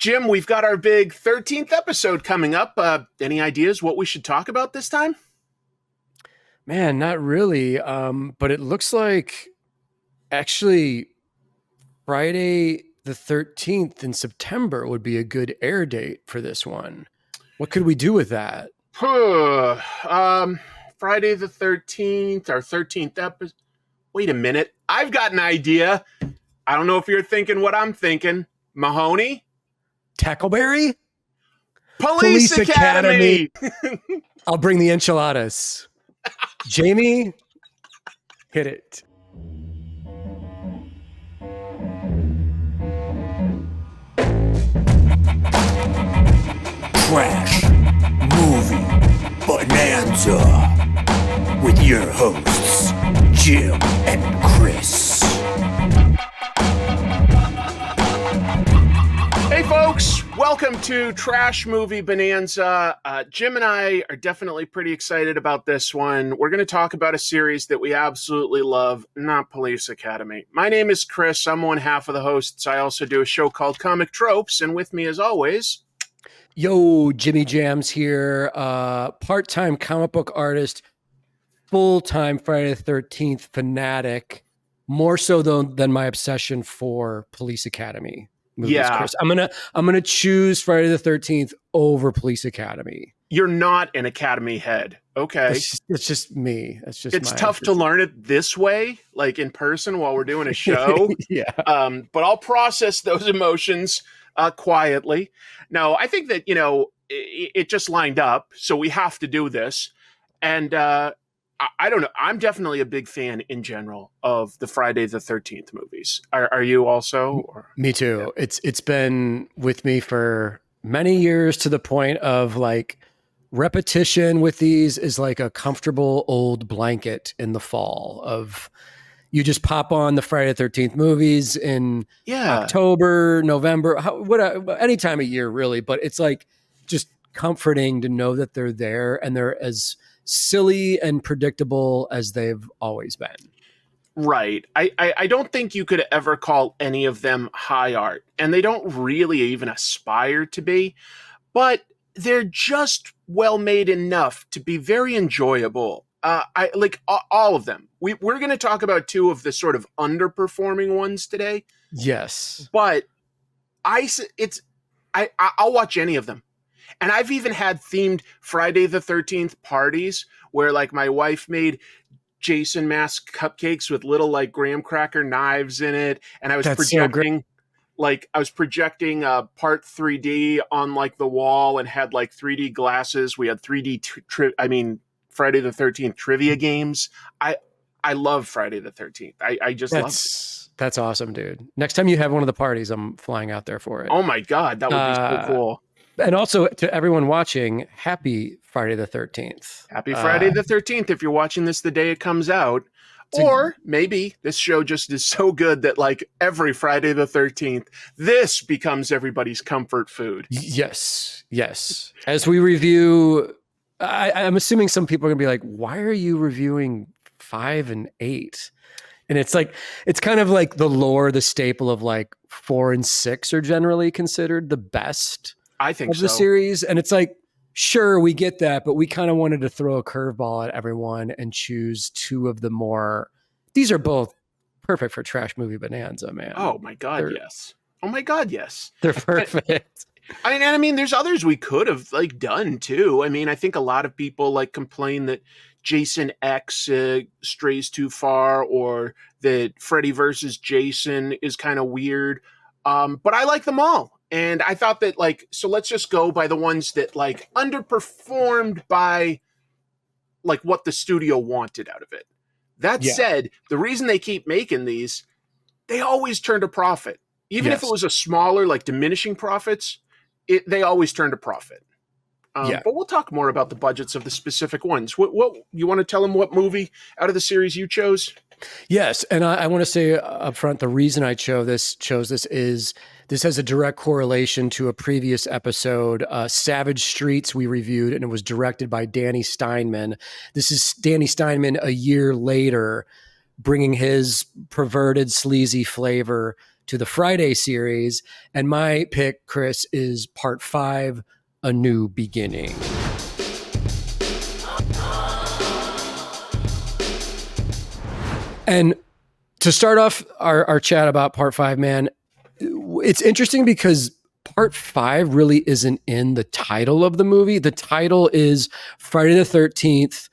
Jim, we've got our big 13th episode coming up. Any ideas what we should talk about this time? Man, not really. But it looks like actually Friday the 13th in September would be a good air date for this one. What could we do with that? Friday the 13th, our 13th episode. Wait a minute. I've got an idea. I don't know if you're thinking what I'm thinking. Mahoney? Tackleberry? Police Academy. I'll bring the enchiladas. Jamie, hit it. Trash Movie Bonanza with your hosts, Jim and Chris. Hey folks, welcome to Trash Movie Bonanza. Jim and I are definitely pretty excited about this one. We're going to talk about a series that we absolutely love, not Police Academy. My name is Chris. I'm one half of the hosts. I also do a show called Comic Tropes, and with me as always... Yo, Jimmy Jams here, part-time comic book artist, full-time Friday the 13th fanatic, more so than my obsession for Police Academy movies, yeah. Chris. I'm gonna choose Friday the 13th over Police Academy. You're not an Academy head. Okay. It's just me. It's tough to learn it this way, like in person while we're doing a show. Yeah. But I'll process those emotions quietly. No, I think that, it just lined up, so we have to do this. And I don't know. I'm definitely a big fan in general of the Friday the 13th movies. Are you also? Or? Me too. Yeah. It's been with me for many years, to the point of like repetition with these is like a comfortable old blanket in the fall of... You just pop on the Friday the 13th movies in October, November, any time of year, really. But it's like just comforting to know that they're there and they're as silly and predictable as they've always been. Right. I don't think you could ever call any of them high art, and they don't really even aspire to be, but they're just well made enough to be very enjoyable. I like all of them. We're going to talk about two of the sort of underperforming ones today. Yes, but I'll watch any of them, and I've even had themed Friday the 13th parties where like my wife made Jason mask cupcakes with little like graham cracker knives in it, and I was projecting part 3D on like the wall and had like 3D glasses. We had 3D Friday the 13th trivia games. I love Friday the 13th. I just love it. That's awesome, dude. Next time you have one of the parties, I'm flying out there for it. Oh my God, that would be so cool. And also to everyone watching, happy Friday the 13th. Happy Friday the 13th if you're watching this the day it comes out. Or maybe this show just is so good that like every Friday the 13th, this becomes everybody's comfort food. Yes. As we review... I'm assuming some people are going to be like, why are you reviewing 5 and 8? And it's like, it's kind of like the lore, the staple of like 4 and 6 are generally considered the best of the series. And it's like, sure, we get that, but we kind of wanted to throw a curveball at everyone and choose two of the more, these are both perfect for Trash Movie Bonanza, man. Oh my God, yes. Oh my God, yes. They're perfect. I mean, there's others we could have like done too. I mean, I think a lot of people like complain that Jason X strays too far, or that Freddy versus Jason is kind of weird. But I like them all. And I thought that like, so let's just go by the ones that like underperformed by like what the studio wanted out of it. That said, the reason they keep making these, they always turn a profit. Even if it was a smaller, like diminishing profits, they always turn a profit. But we'll talk more about the budgets of the specific ones. What you want to tell them what movie out of the series you chose? Yes, and I want to say up front, the reason I chose this is this has a direct correlation to a previous episode, Savage Streets, we reviewed, and it was directed by Danny Steinman. This is Danny Steinman a year later, bringing his perverted, sleazy flavor to the Friday series. And my pick, Chris, is part 5, A New Beginning. And to start off our chat about part 5, man, it's interesting because part 5 really isn't in the title of the movie. The title is Friday the 13th, ...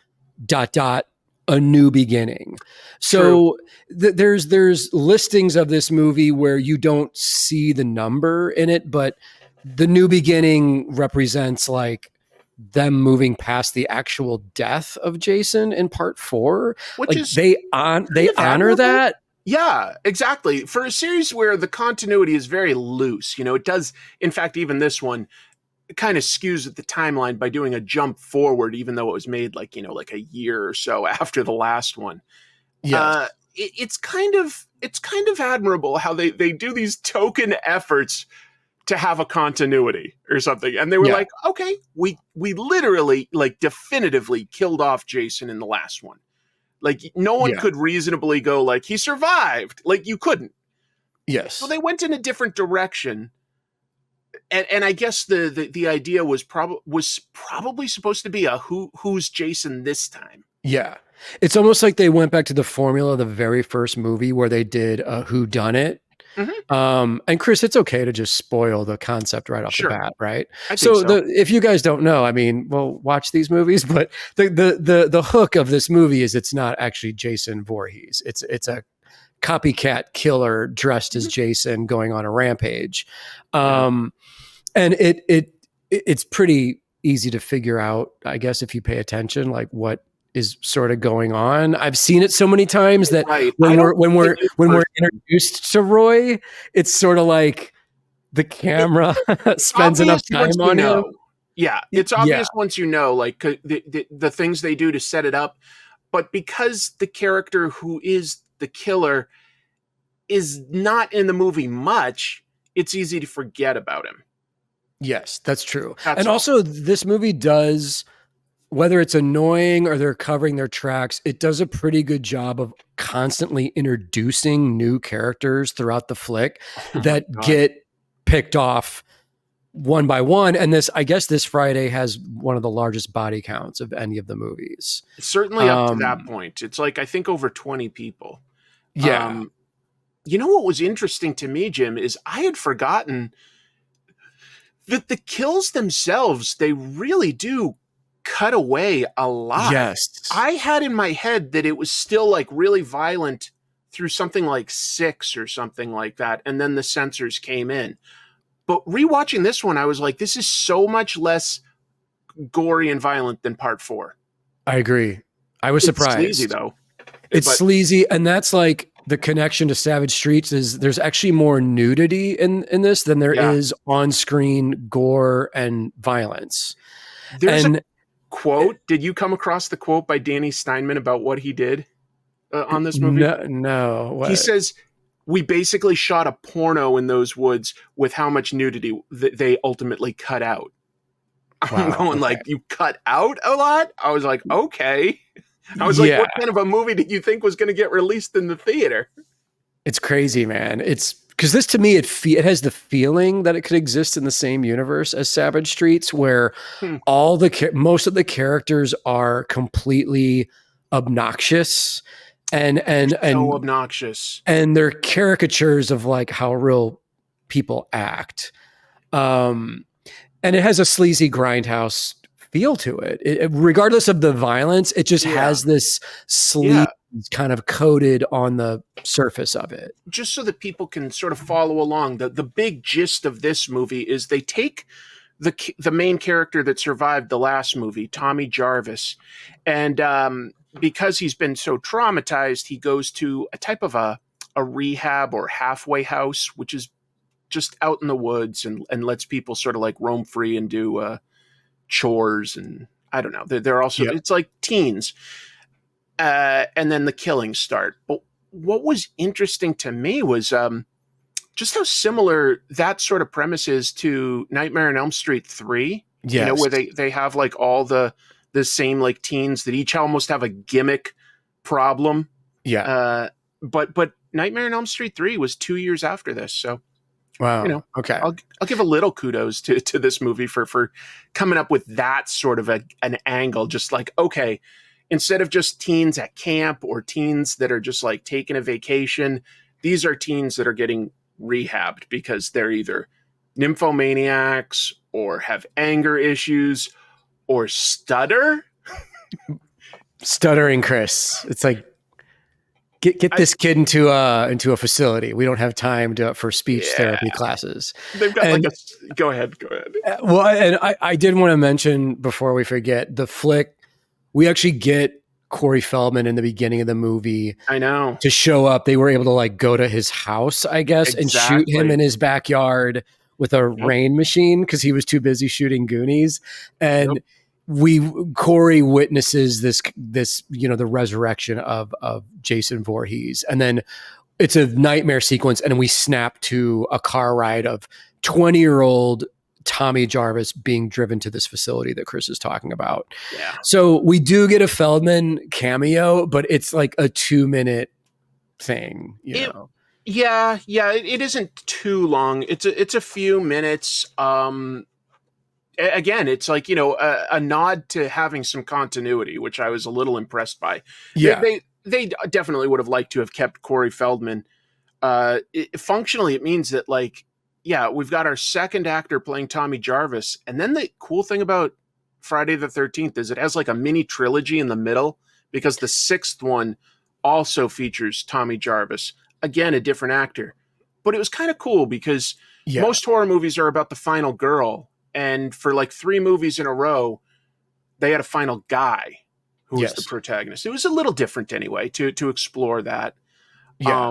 A New Beginning. So there's listings of this movie where you don't see the number in it, but the new beginning represents like them moving past the actual death of Jason in part 4. Which like is they honor that. Yeah, exactly. For a series where the continuity is very loose, it does, in fact, even this one kind of skews at the timeline by doing a jump forward, even though it was made like a year or so after the last one. Yes. It's kind of admirable how they do these token efforts to have a continuity or something. And they were like, okay, we literally like definitively killed off Jason in the last one. Like no one could reasonably go like he survived. Like you couldn't. Yes. So they went in a different direction. And I guess the idea was probably supposed to be a who's Jason this time. Yeah. It's almost like they went back to the formula of the very first movie where they did a whodunit. Mm-hmm. And Chris, it's okay to just spoil the concept right off the bat, right? So if you guys don't know, I mean, well, watch these movies, but the hook of this movie is it's not actually Jason Voorhees. It's a copycat killer dressed as Jason going on a rampage. And it's pretty easy to figure out, I guess, if you pay attention, like what is sort of going on. I've seen it so many times that when we're introduced to Roy, it's sort of like the camera spends enough time on him. Yeah, it's obvious once you know, like the things they do to set it up. But because the character who is the killer is not in the movie much, it's easy to forget about him. Yes, that's true. Also, this movie does, whether it's annoying or they're covering their tracks, it does a pretty good job of constantly introducing new characters throughout the flick that get picked off one by one. And I guess this Friday has one of the largest body counts of any of the movies. Certainly up to that point. It's like, I think over 20 people. Yeah. You know what was interesting to me, Jim, is I had forgotten that the kills themselves, they really do cut away a lot. Yes. I had in my head that it was still like really violent through something like 6 or something like that. And then the censors came in. But rewatching this one, I was like, this is so much less gory and violent than part 4. I agree. I was surprised. It's sleazy though. It's sleazy. And that's like the connection to Savage Streets is there's actually more nudity in this than there is on-screen gore and violence. There's a quote. Did you come across the quote by Danny Steinman about what he did on this movie? No. What? He says, we basically shot a porno in those woods with how much nudity they ultimately cut out. I'm going like, you cut out a lot? I was like, okay. I was like, what kind of a movie did you think was going to get released in the theater? It's crazy, man. It's because this, to me, it has the feeling that it could exist in the same universe as Savage Streets, where most of the characters are completely obnoxious and so obnoxious, and they're caricatures of like how real people act. And it has a sleazy grindhouse feel to it. Regardless of the violence, it just has this sleaze kind of coated on the surface of it. Just so that people can sort of follow along, the big gist of this movie is they take the main character that survived the last movie, Tommy Jarvis, and because he's been so traumatized, he goes to a type of a rehab or halfway house, which is just out in the woods and lets people sort of like roam free and do chores, and I don't know. They're also it's like teens, and then the killings start. But what was interesting to me was just how similar that sort of premise is to Nightmare on Elm Street 3. Yes. Where they have like all the same like teens that each almost have a gimmick problem. Yeah. But Nightmare on Elm Street 3 was 2 years after this, so Wow. Okay. I'll give a little kudos to this movie for coming up with that sort of an angle. Just like, okay, instead of just teens at camp or teens that are just like taking a vacation, these are teens that are getting rehabbed because they're either nymphomaniacs or have anger issues or stutter. Stuttering Chris. It's like, get this kid into a facility. We don't have time for speech therapy classes. They've got go ahead. Well, and I did want to mention before we forget the flick. We actually get Corey Feldman in the beginning of the movie. I know, to show up. They were able to like go to his house, I guess, and shoot him in his backyard with a rain machine because he was too busy shooting Goonies. And Corey witnesses this, the resurrection of Jason Voorhees. And then it's a nightmare sequence. And we snap to a car ride of 20-year-old Tommy Jarvis being driven to this facility that Chris is talking about. Yeah. So we do get a Feldman cameo, but it's like a 2-minute thing, you know? Yeah. It isn't too long. It's a few minutes. Again, it's like, a nod to having some continuity, which I was a little impressed by. Yeah. They definitely would have liked to have kept Corey Feldman. Functionally, it means that, like, yeah, we've got our second actor playing Tommy Jarvis. And then the cool thing about Friday the 13th is it has like a mini trilogy in the middle because the sixth one also features Tommy Jarvis. Again, a different actor. But it was kind of cool because most horror movies are about the final girl. And for like 3 movies in a row, they had a final guy who was the protagonist. It was a little different anyway to explore that. Yeah.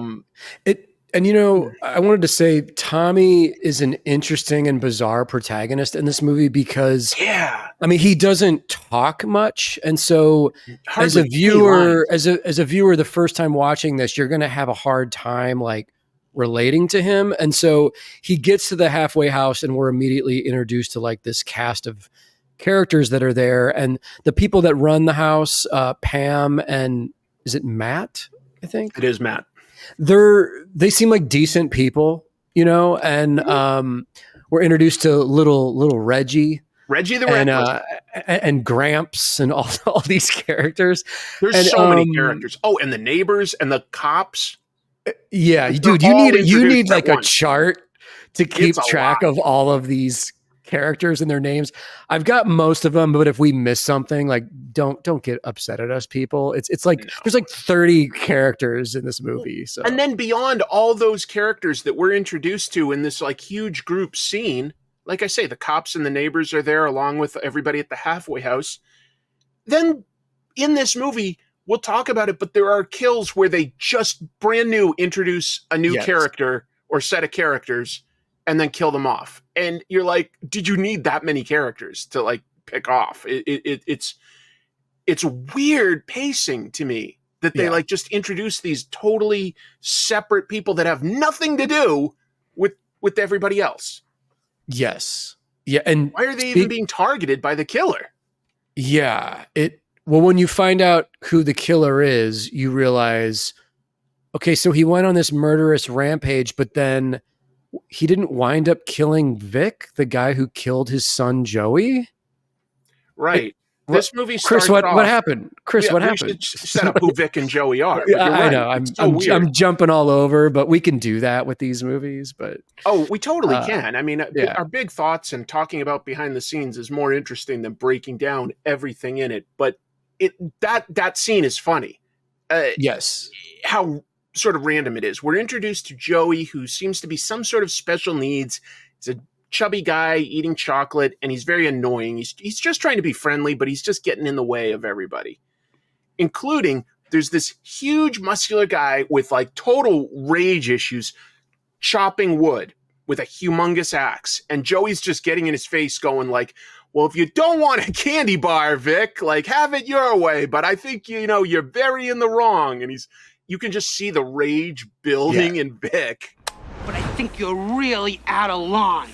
I wanted to say Tommy is an interesting and bizarre protagonist in this movie because he doesn't talk much. And so as a viewer, the first time watching this, you're going to have a hard time like relating to him. And so he gets to the halfway house and we're immediately introduced to like this cast of characters that are there. And the people that run the house, Pam and is it Matt? I think it is Matt. They seem like decent people, and we're introduced to little Reggie the and Gramps and all these characters. There's so many characters. Oh, and the neighbors and the cops. Yeah, dude, you need like a chart to keep track of all of these characters and their names. I've got most of them, but if we miss something, like don't get upset at us, people. It's like there's like 30 characters in this movie. So and then beyond all those characters that we're introduced to in this like huge group scene, like I say, the cops and the neighbors are there along with everybody at the halfway house. Then in this movie, we'll talk about it, but there are kills where they just brand new introduce a new character or set of characters and then kill them off. And you're like, did you need that many characters to like pick off? It's weird pacing to me that they like just introduce these totally separate people that have nothing to do with everybody else. Yes. Yeah. And why are they even being targeted by the killer? Yeah. Well, when you find out who the killer is, you realize, okay, so he went on this murderous rampage, but then he didn't wind up killing Vic, the guy who killed his son Joey. Right. This movie Chris, what happened? Chris, what happened? Set up who Vic and Joey are. I know. I'm jumping all over, but we can do that with these movies. But we totally can. I mean, our big thoughts and talking about behind the scenes is more interesting than breaking down everything in it. But that scene is funny. Yes. How sort of random it is. We're introduced to Joey, who seems to be some sort of special needs. He's a chubby guy eating chocolate, and he's very annoying. He's just trying to be friendly, but he's just getting in the way of everybody. Including, there's this huge muscular guy with like total rage issues chopping wood with a humongous axe. And Joey's just getting in his face going like, well, if you don't want a candy bar, Vic, like have it your way. But I think, you're very in the wrong. And you can just see the rage building in Vic. But I think you're really out of line.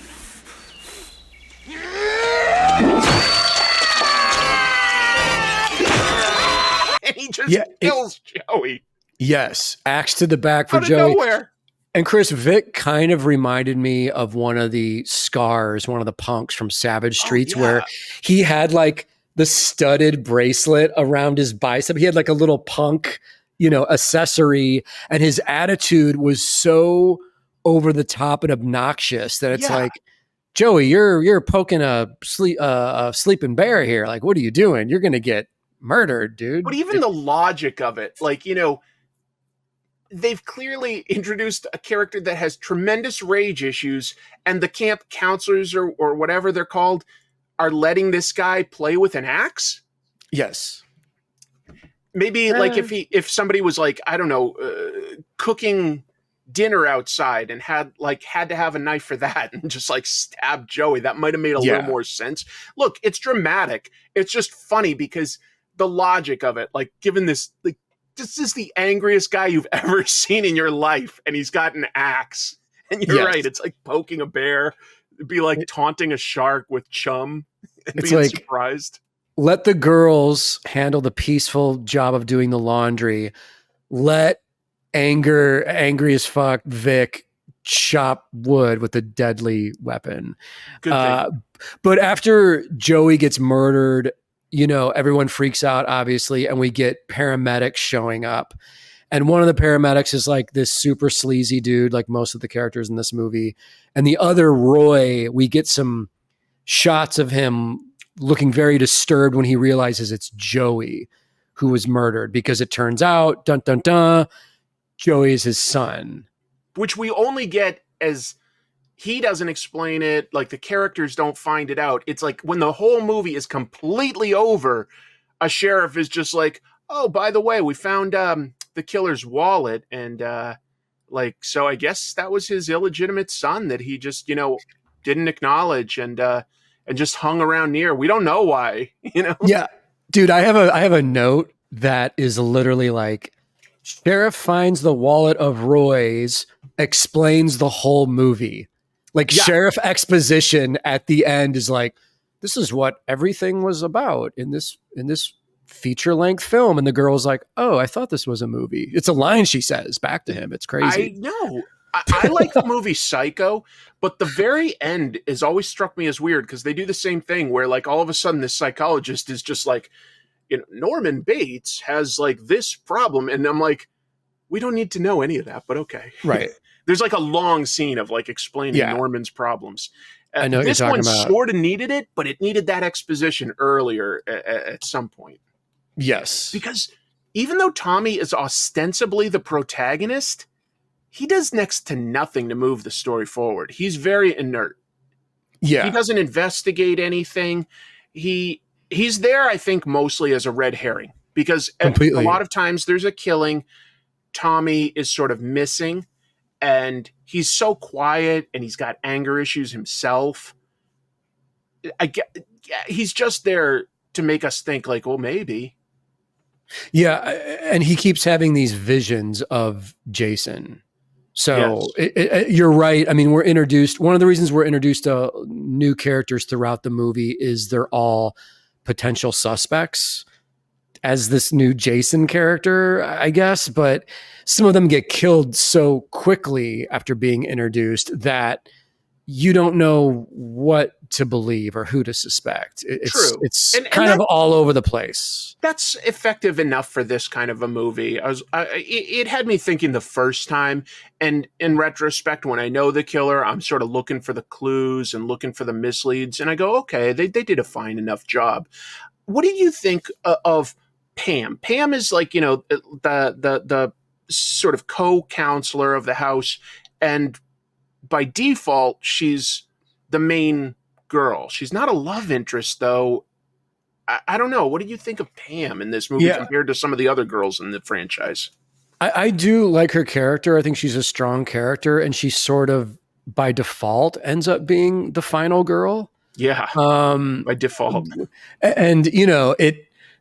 And he just kills Joey. Yes, axe to the back for Out of Joey. nowhere. And Chris, Vic kind of reminded me of one of the scars, one of the punks from Savage Streets, where he had like the studded bracelet around his bicep. He had like a little punk, accessory, and his attitude was so over the top and obnoxious that it's like, Joey, you're poking a sleeping bear here. Like, what are you doing? You're gonna get murdered, dude. But even the logic of it, like, they've clearly introduced a character that has tremendous rage issues, and the camp counselors or whatever they're called are letting this guy play with an axe. Yes. Maybe like if somebody was like, I don't know, cooking dinner outside and had to have a knife for that and just like stab Joey, that might have made a little more sense. Look, it's dramatic. It's just funny because the logic of it, like given this, like, this is the angriest guy you've ever seen in your life, and he's got an axe. And you're right, it's like poking a bear. It'd be like taunting a shark with chum and it's being like, surprised. Let the girls handle the peaceful job of doing the laundry. Let angry as fuck Vic chop wood with a deadly weapon. But after Joey gets murdered, everyone freaks out, obviously, and we get paramedics showing up. And one of the paramedics is like this super sleazy dude, like most of the characters in this movie. And the other, Roy, we get some shots of him looking very disturbed when he realizes it's Joey who was murdered, because it turns out, dun, dun, dun, Joey is his son. Which we only get as he doesn't explain it, like the characters don't find it out. It's like when the whole movie is completely over, a sheriff is just like, oh, by the way, we found the killer's wallet, and so I guess that was his illegitimate son that he just, didn't acknowledge and just hung around near. We don't know why, Yeah. Dude, I have a note that is literally like, sheriff finds the wallet of Roy's, explains the whole movie. Like Sheriff Exposition at the end is like, this is what everything was about in this feature length film. And the girl's like, oh, I thought this was a movie. It's a line she says back to him. It's crazy. I know. I like the movie Psycho, but the very end has always struck me as weird because they do the same thing where like all of a sudden this psychologist is just like, Norman Bates has like this problem. And I'm like, we don't need to know any of that, but okay. Right. There's like a long scene of like explaining Norman's problems. I know what this you're talking one about. Sort of needed it, but it needed that exposition earlier at some point. Yes. Because even though Tommy is ostensibly the protagonist, he does next to nothing to move the story forward. He's very inert. Yeah. He doesn't investigate anything. He's there, I think, mostly as a red herring. Because a lot of times there's a killing, Tommy is sort of missing, and he's so quiet, and he's got anger issues himself. He's just there to make us think like, well, maybe. Yeah, and he keeps having these visions of Jason. So you're right. I mean, we're introduced. One of the reasons we're introduced to new characters throughout the movie is they're all potential suspects as this new Jason character, I guess. But some of them get killed so quickly after being introduced that you don't know what to believe or who to suspect. True. It's kind of all over the place. That's effective enough for this kind of a movie. It had me thinking the first time, and in retrospect, when I know the killer, I'm sort of looking for the clues and looking for the misleads, and I go, okay, they did a fine enough job. What do you think of Pam? Pam is like, the sort of co-counselor of the house, and by default, she's the main girl. She's not a love interest, though. I don't know. What do you think of Pam in this movie compared to some of the other girls in the franchise? I do like her character. I think she's a strong character, and she sort of, by default, ends up being the final girl. Yeah, by default. And,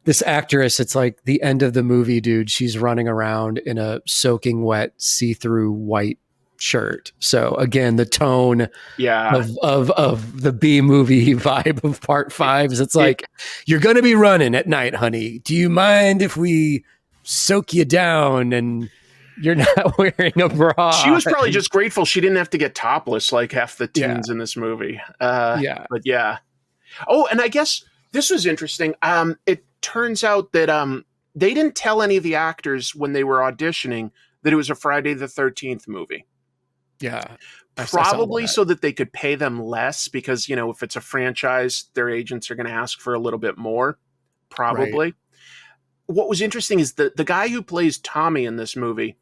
this actress, it's like the end of the movie, dude. She's running around in a soaking wet, see-through white shirt. So again, the tone of the B movie vibe of part 5 is it's like, you're going to be running at night, honey. Do you mind if we soak you down and You're not wearing a bra. She was probably just grateful she didn't have to get topless like half the Yeah. teens in this movie. Yeah. But yeah. Oh, and I guess this was interesting. It turns out that they didn't tell any of the actors when they were auditioning that it was a Friday the 13th movie. Yeah. Probably so that they could pay them less because, you know, if it's a franchise, their agents are going to ask for a little bit more. Probably. Right. What was interesting is the guy who plays Tommy in this movie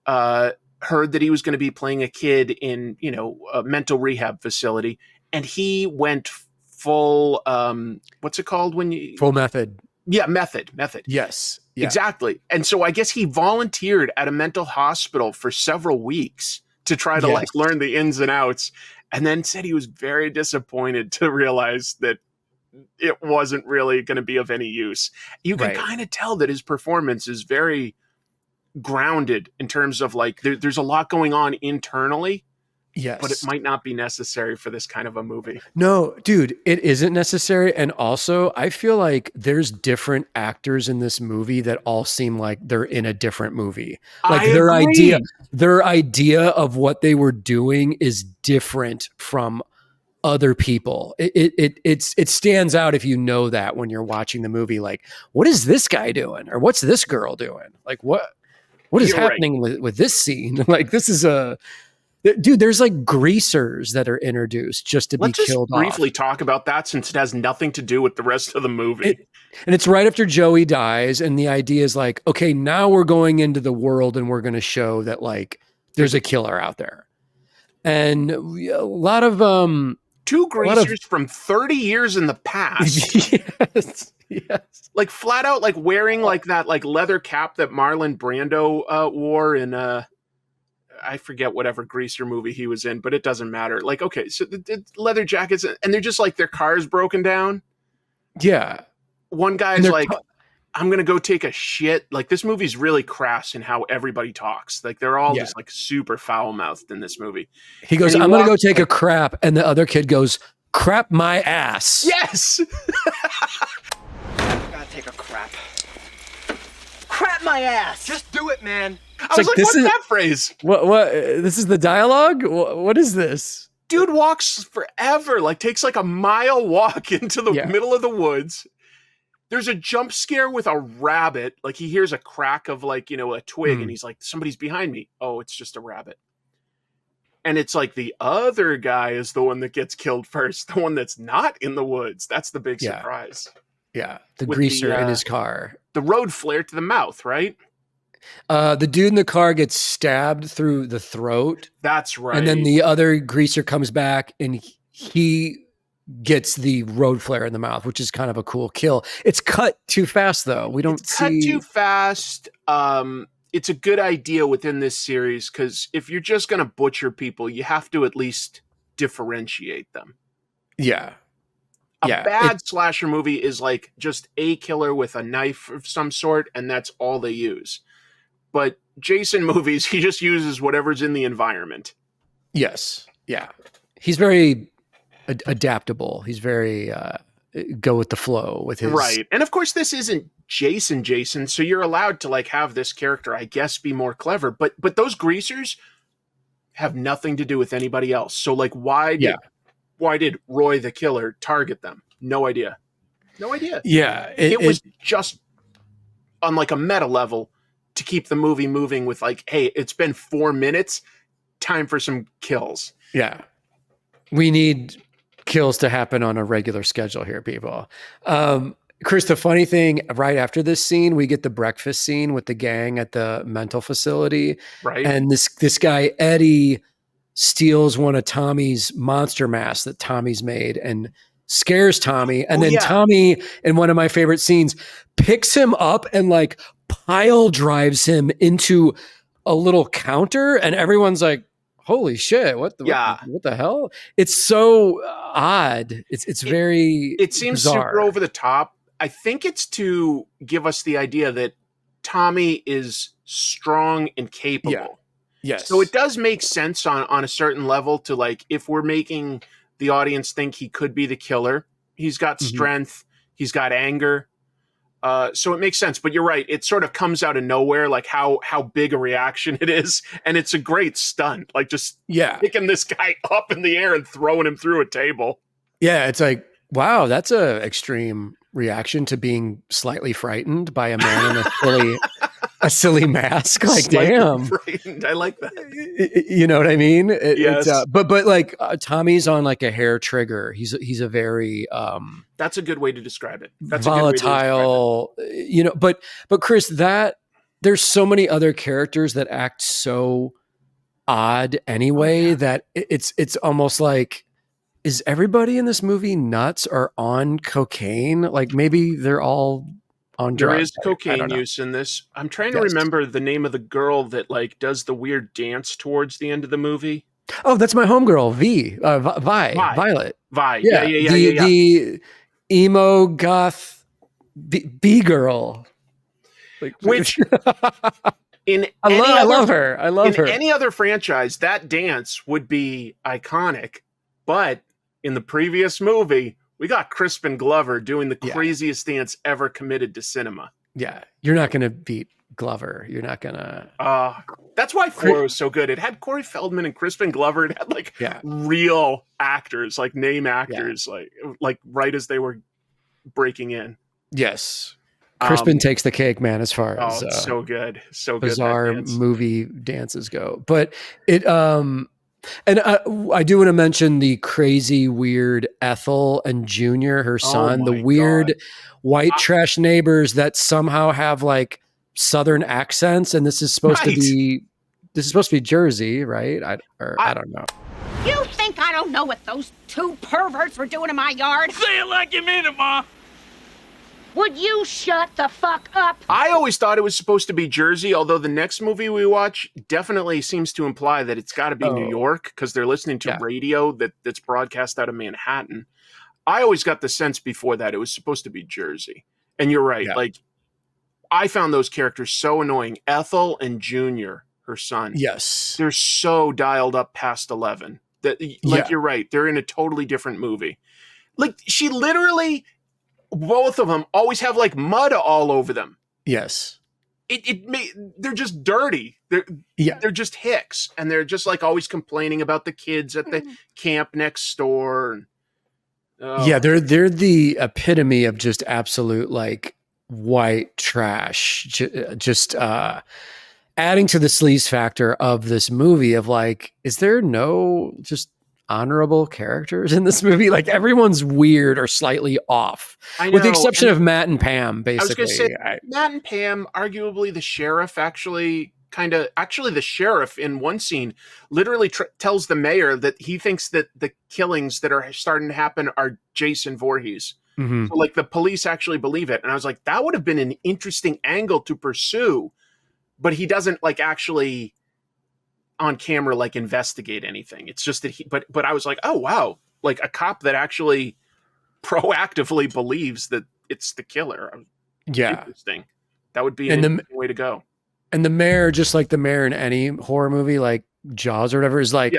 heard that he was going to be playing a kid in, you know, a mental rehab facility. And he went full, what's it called when you... Full method. Yeah, method. Yes. Yeah. Exactly. And so I guess he volunteered at a mental hospital for several weeks to try to like learn the ins and outs, and then said he was very disappointed to realize that it wasn't really going to be of any use. You can kind of tell that his performance is very grounded in terms of like there's a lot going on internally. Yes. But it might not be necessary for this kind of a movie. No, dude, it isn't necessary. And also, I feel like there's different actors in this movie that all seem like they're in a different movie. Like their idea of what they were doing is different from other people. It stands out if you know that when you're watching the movie. Like, what is this guy doing? Or what's this girl doing? Like, what is happening with this scene? Like, this is dude, there's like greasers that are introduced just to be killed off. Let's briefly talk about that since it has nothing to do with the rest of the movie. And it's right after Joey dies, and the idea is like, okay, now we're going into the world and we're going to show that like there's a killer out there. And a lot of two greasers from 30 years in the past. Yes. Like flat out like wearing like that like leather cap that Marlon Brando wore in I forget whatever greaser movie he was in, but it doesn't matter. Like, okay, so the leather jackets, and they're just like their car's broken down. Yeah. One guy's like, I'm going to go take a shit. Like, this movie's really crass in how everybody talks. Like, they're all just like super foul mouthed in this movie. He goes, I'm going to go take a crap. And the other kid goes, crap my ass. Yes. I gotta take a crap. Crap my ass. Just do it, man. I was like, what's that phrase? What? This is the dialogue? What is this? Dude walks forever, like takes like a mile walk into the middle of the woods. There's a jump scare with a rabbit. Like he hears a crack of like, you know, a twig and he's like, somebody's behind me. Oh, it's just a rabbit. And it's like the other guy is the one that gets killed first. The one that's not in the woods. That's the big surprise. Yeah. The greaser in his car. The road flare to the mouth, right? The dude in the car gets stabbed through the throat. That's right. And then the other greaser comes back and he gets the road flare in the mouth, which is kind of a cool kill. It's cut too fast, though. We don't see... cut too fast. It's a good idea within this series because if you're just going to butcher people, you have to at least differentiate them. Yeah. A bad slasher movie is like just a killer with a knife of some sort, and that's all they use. But Jason movies, he just uses whatever's in the environment. Yes. Yeah. He's very adaptable. He's very go with the flow with his... Right. And of course, this isn't Jason, so you're allowed to like have this character, I guess, be more clever. But those greasers have nothing to do with anybody else. So like, why did Roy the killer target them? No idea. Yeah. It was just on like a meta level to keep the movie moving with like, hey, it's been 4 minutes, time for some kills. Yeah. We need kills to happen on a regular schedule here, people. Chris, the funny thing, right after this scene, we get the breakfast scene with the gang at the mental facility. Right. And this guy, Eddie, steals one of Tommy's monster masks that Tommy's made and scares Tommy. And then Tommy, in one of my favorite scenes, picks him up and like pile drives him into a little counter. And everyone's like, holy shit, what the hell? It's so odd. It's very It seems bizarre. Super over the top. I think it's to give us the idea that Tommy is strong and capable. Yeah. Yes. So it does make sense on a certain level to like, if we're making the audience think he could be the killer, he's got strength, he's got anger. So it makes sense, but you're right. It sort of comes out of nowhere, like how big a reaction it is, and it's a great stunt. Like just picking this guy up in the air and throwing him through a table. Yeah, it's like, wow, that's a extreme reaction to being slightly frightened by a man in a silly mask. Like, Slightly damn, frightened. I like that. You know what I mean? Yes. But like Tommy's on like a hair trigger. He's a very that's a good way to describe it. That's volatile. You know, but Chris, there's so many other characters that act so odd anyway that it's almost like, is everybody in this movie nuts or on cocaine? Like maybe they're all on drugs. There is cocaine use in this. I'm trying to remember the name of the girl that like does the weird dance towards the end of the movie. Oh, that's my homegirl, Violet. Vi. Yeah. The emo goth B girl. Like, which I love her. In any other franchise, that dance would be iconic. But in the previous movie, we got Crispin Glover doing the craziest dance ever committed to cinema. Yeah. You're not going to beat Glover. You're not going to... That's why 4 was so good. It had Corey Feldman and Crispin Glover. It had like real actors, like name actors, like right as they were breaking in. Yes. Crispin takes the cake, man, as far as it's so good. So bizarre good movie dances go. But it... And I do want to mention the crazy, weird Ethel and Junior, her son, the weird white trash neighbors that somehow have like Southern accents. And this is supposed to be Jersey, right? I don't know. You think I don't know what those two perverts were doing in my yard? Say it like you mean it, Ma. Would you shut the fuck up? I always thought it was supposed to be Jersey, although the next movie we watch definitely seems to imply that it's got to be New York because they're listening to radio that's broadcast out of Manhattan. I always got the sense before that it was supposed to be Jersey. And you're right. Like, I found those characters so annoying. Ethel and Junior, her son. Yes. They're so dialed up past 11 that, like, you're right. They're in a totally different movie. Like, she literally... both of them always have like mud all over them. Yes. They're just dirty. They're just hicks. And they're just like always complaining about the kids at the camp next door. They're the epitome of just absolute like white trash. Just adding to the sleaze factor of this movie of like, is there no just honorable characters in this movie? Like everyone's weird or slightly off, with the exception of Matt and Pam. Basically, I was going to say Matt and Pam. Arguably, the sheriff actually the sheriff in one scene literally tells the mayor that he thinks that the killings that are starting to happen are Jason Voorhees. Mm-hmm. So, like the police actually believe it, and I was like, that would have been an interesting angle to pursue, but he doesn't like actually on camera like investigate anything. It's just that but I was like, oh wow, like a cop that actually proactively believes that it's the killer. Interesting. That would be a way to go. And the mayor, just like the mayor in any horror movie like Jaws or whatever, is like,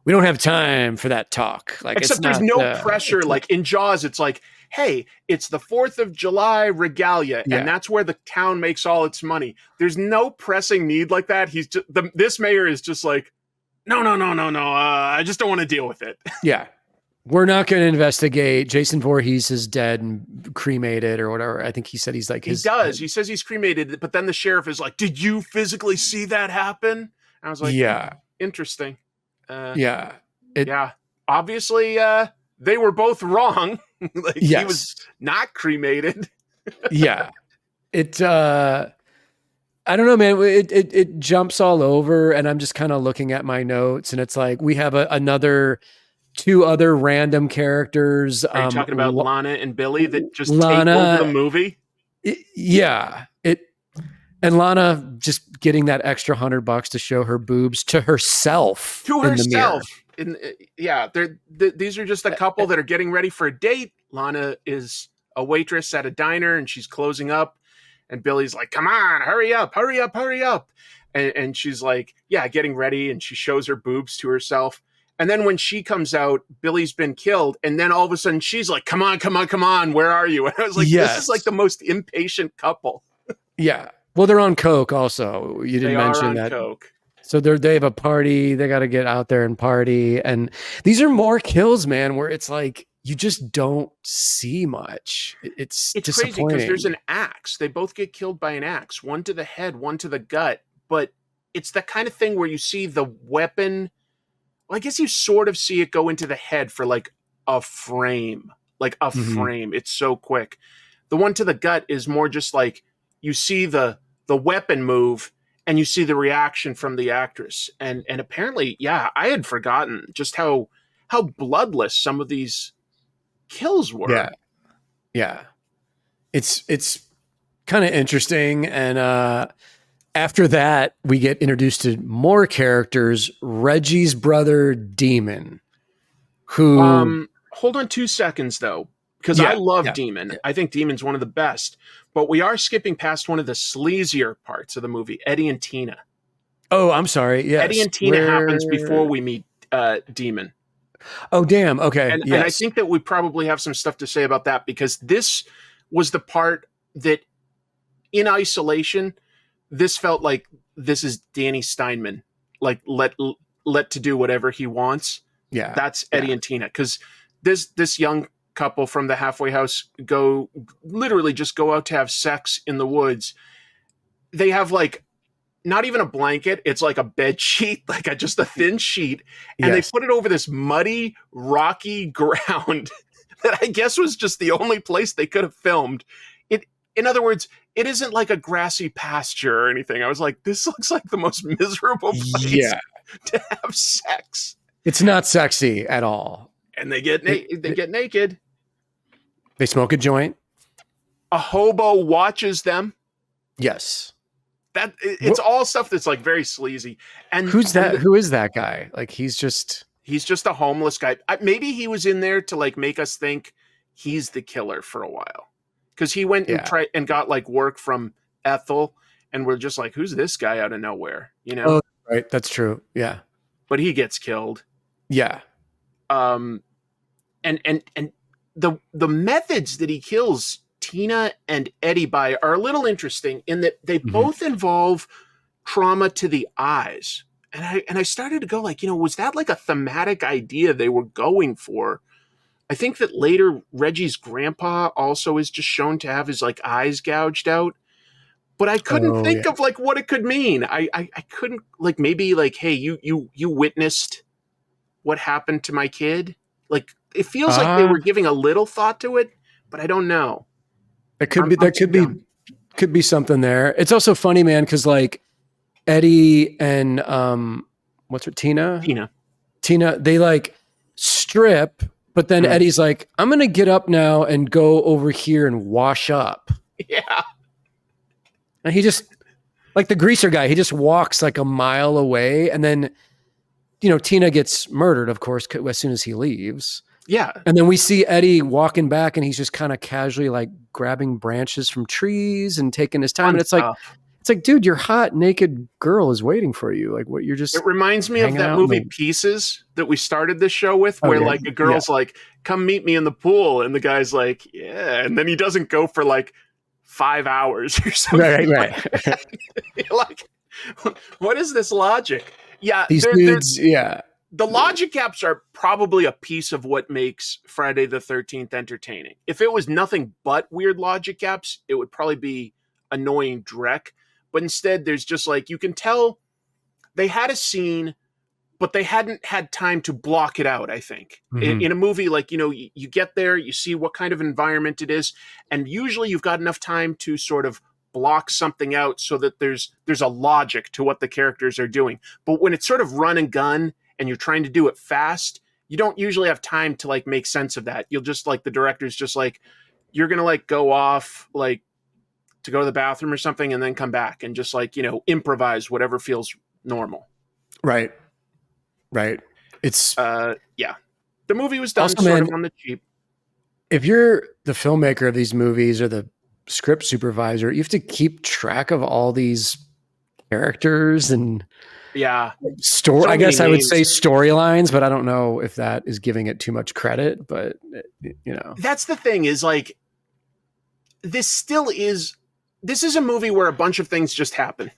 we don't have time for that talk. Like, except there's no pressure. Like in Jaws, it's like, hey, it's the 4th of July regalia, and that's where the town makes all its money. There's no pressing need like that. He's just this mayor is just like, no. I just don't want to deal with it. Yeah, we're not going to investigate. Jason Voorhees is dead and cremated or whatever. I think he said he's like he does. He says he's cremated, but then the sheriff is like, did you physically see that happen? And I was like, interesting. Obviously, they were both wrong. Like, he was not cremated. I don't know, man. It jumps all over, and I'm just kind of looking at my notes, and it's like we have two other random characters. Are you talking about Lana and Billy that just take over the movie? And Lana just getting that extra $100 to show her boobs to herself. These are just a couple that are getting ready for a date. Lana is a waitress at a diner and she's closing up, and Billy's like, come on, hurry up. And she's like, getting ready, and she shows her boobs to herself. And then when she comes out, Billy's been killed. And then all of a sudden she's like, come on, come on, come on. Where are you? And I was like, this is like the most impatient couple. Yeah. Well, they're on coke also. You didn't mention that. Coke. So they have a party. They got to get out there and party. And these are more kills, man, where it's like you just don't see much. It's crazy because there's an axe. They both get killed by an axe, one to the head, one to the gut. But it's the kind of thing where you see the weapon. Well, I guess you sort of see it go into the head for like a frame. It's so quick. The one to the gut is more just like you see the weapon move and you see the reaction from the actress. And apparently, yeah, I had forgotten just how bloodless some of these kills were. Yeah. Yeah. It's kind of interesting. And after that, we get introduced to more characters. Reggie's brother, Demon, who... hold on 2 seconds, though, because I love Demon. I think Demon's one of the best. But we are skipping past one of the sleazier parts of the movie, Eddie and Tina. Oh, I'm sorry. Yes. Eddie and Tina happens before we meet Demon. Oh, damn. Okay. And I think that we probably have some stuff to say about that because this was the part that, in isolation, this felt like this is Danny Steinman, like let to do whatever he wants. Yeah. That's Eddie and Tina. Because this young couple from the halfway house literally just go out to have sex in the woods. They have like not even a blanket. It's like a bed sheet, like just a thin sheet. And they put it over this muddy, rocky ground that I guess was just the only place they could have filmed it. In other words, it isn't like a grassy pasture or anything. I was like, this looks like the most miserable place to have sex. It's not sexy at all. And they get naked. They smoke a joint. A hobo watches them. Yes. It's all stuff that's like very sleazy. And who's that? Who is that guy? Like he's just a homeless guy. Maybe he was in there to like make us think he's the killer for a while. Because he went and tried and got like work from Ethel, and we're just like, who's this guy out of nowhere? You know? Oh, right. That's true. Yeah. But he gets killed. Yeah. And the methods that he kills Tina and Eddie by are a little interesting in that they both involve trauma to the eyes. And I started to go like, was that like a thematic idea they were going for? I think that later Reggie's grandpa also is just shown to have his like eyes gouged out. But I couldn't think of like what it could mean. I couldn't like maybe like, hey, you witnessed what happened to my kid. Like it feels like they were giving a little thought to it, but I don't know. It could be something there. It's also funny, man, because like Eddie and what's her Tina, they like strip, but then Eddie's like, I'm gonna get up now and go over here and wash up. Yeah. And he just, like the greaser guy, he just walks like a mile away. And then, Tina gets murdered, of course, as soon as he leaves. Yeah. And then we see Eddie walking back and he's just kind of casually like grabbing branches from trees and taking his time. And it's like, dude, your hot naked girl is waiting for you. Like what you're just. It reminds me of that movie Pieces that we started this show with where like a girl's like, come meet me in the pool. And the guy's like, yeah. And then he doesn't go for like 5 hours or something. Right. You're like, what is this logic? Yeah. These dudes, The logic gaps are probably a piece of what makes Friday the 13th entertaining. If it was nothing but weird logic gaps, it would probably be annoying dreck. But instead, there's just like, you can tell they had a scene, but they hadn't had time to block it out, I think. In a movie, like, you get there, you see what kind of environment it is, and usually you've got enough time to sort of block something out so that there's a logic to what the characters are doing. But when it's sort of run and gun, and you're trying to do it fast, you don't usually have time to like make sense of that. You'll just like the director's just like, you're going to like go off like to go to the bathroom or something and then come back and just like, improvise whatever feels normal. Right. It's the movie was done also, sort man, of on the cheap. If you're the filmmaker of these movies or the script supervisor, you have to keep track of all these characters and Yeah. Story. So I guess many I would names. say storylines, but I don't know if that is giving it too much credit. But That's the thing is like, this is a movie where a bunch of things just happen.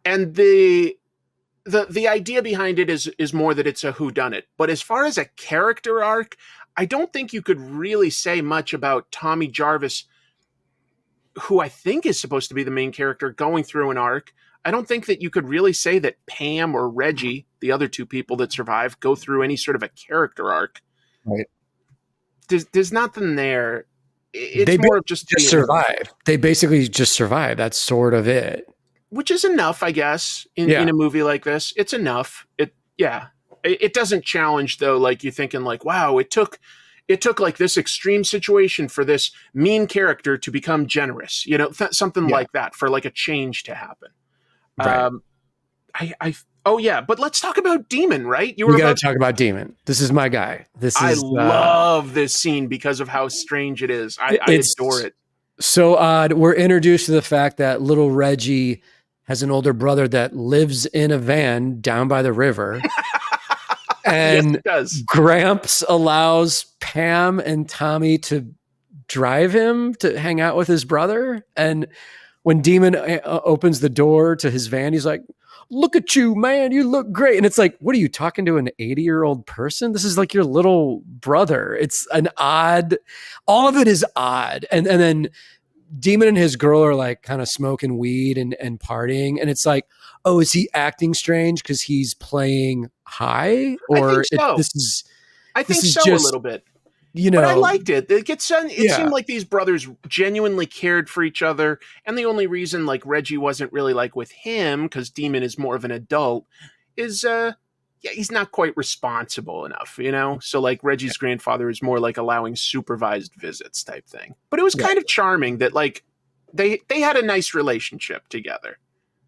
And the idea behind it is more that it's a whodunit. But as far as a character arc, I don't think you could really say much about Tommy Jarvis, who I think is supposed to be the main character, going through an arc. I don't think that you could really say that Pam or Reggie, the other two people that survive, go through any sort of a character arc. Right. There's nothing there. It's more of just survive. They basically just survive. That's sort of it. Which is enough, I guess, in a movie like this. It's enough. It doesn't challenge, though, like you're thinking like, wow, it took like this extreme situation for this mean character to become generous, something like that, for like a change to happen. Right. But let's talk about Demon, right? We got to talk about Demon. This is my guy. I love this scene because of how strange it is. I adore it. So odd. We're introduced to the fact that little Reggie has an older brother that lives in a van down by the river. And yes, it does. Gramps allows Pam and Tommy to drive him to hang out with his brother. And when Demon opens the door to his van, he's like, "Look at you, man. You look great." And it's like, what are you talking to, an 80-year-old person? This is like your little brother. It's all of it is odd. And then Demon and his girl are like kind of smoking weed and partying. And it's like, oh, is he acting strange because he's playing high? Or I think so. A little bit. But I liked it. It seemed like these brothers genuinely cared for each other. And the only reason like Reggie wasn't really like with him, because Demon is more of an adult, is he's not quite responsible enough, So like Reggie's grandfather is more like allowing supervised visits type thing. But it was kind of charming that like they had a nice relationship together.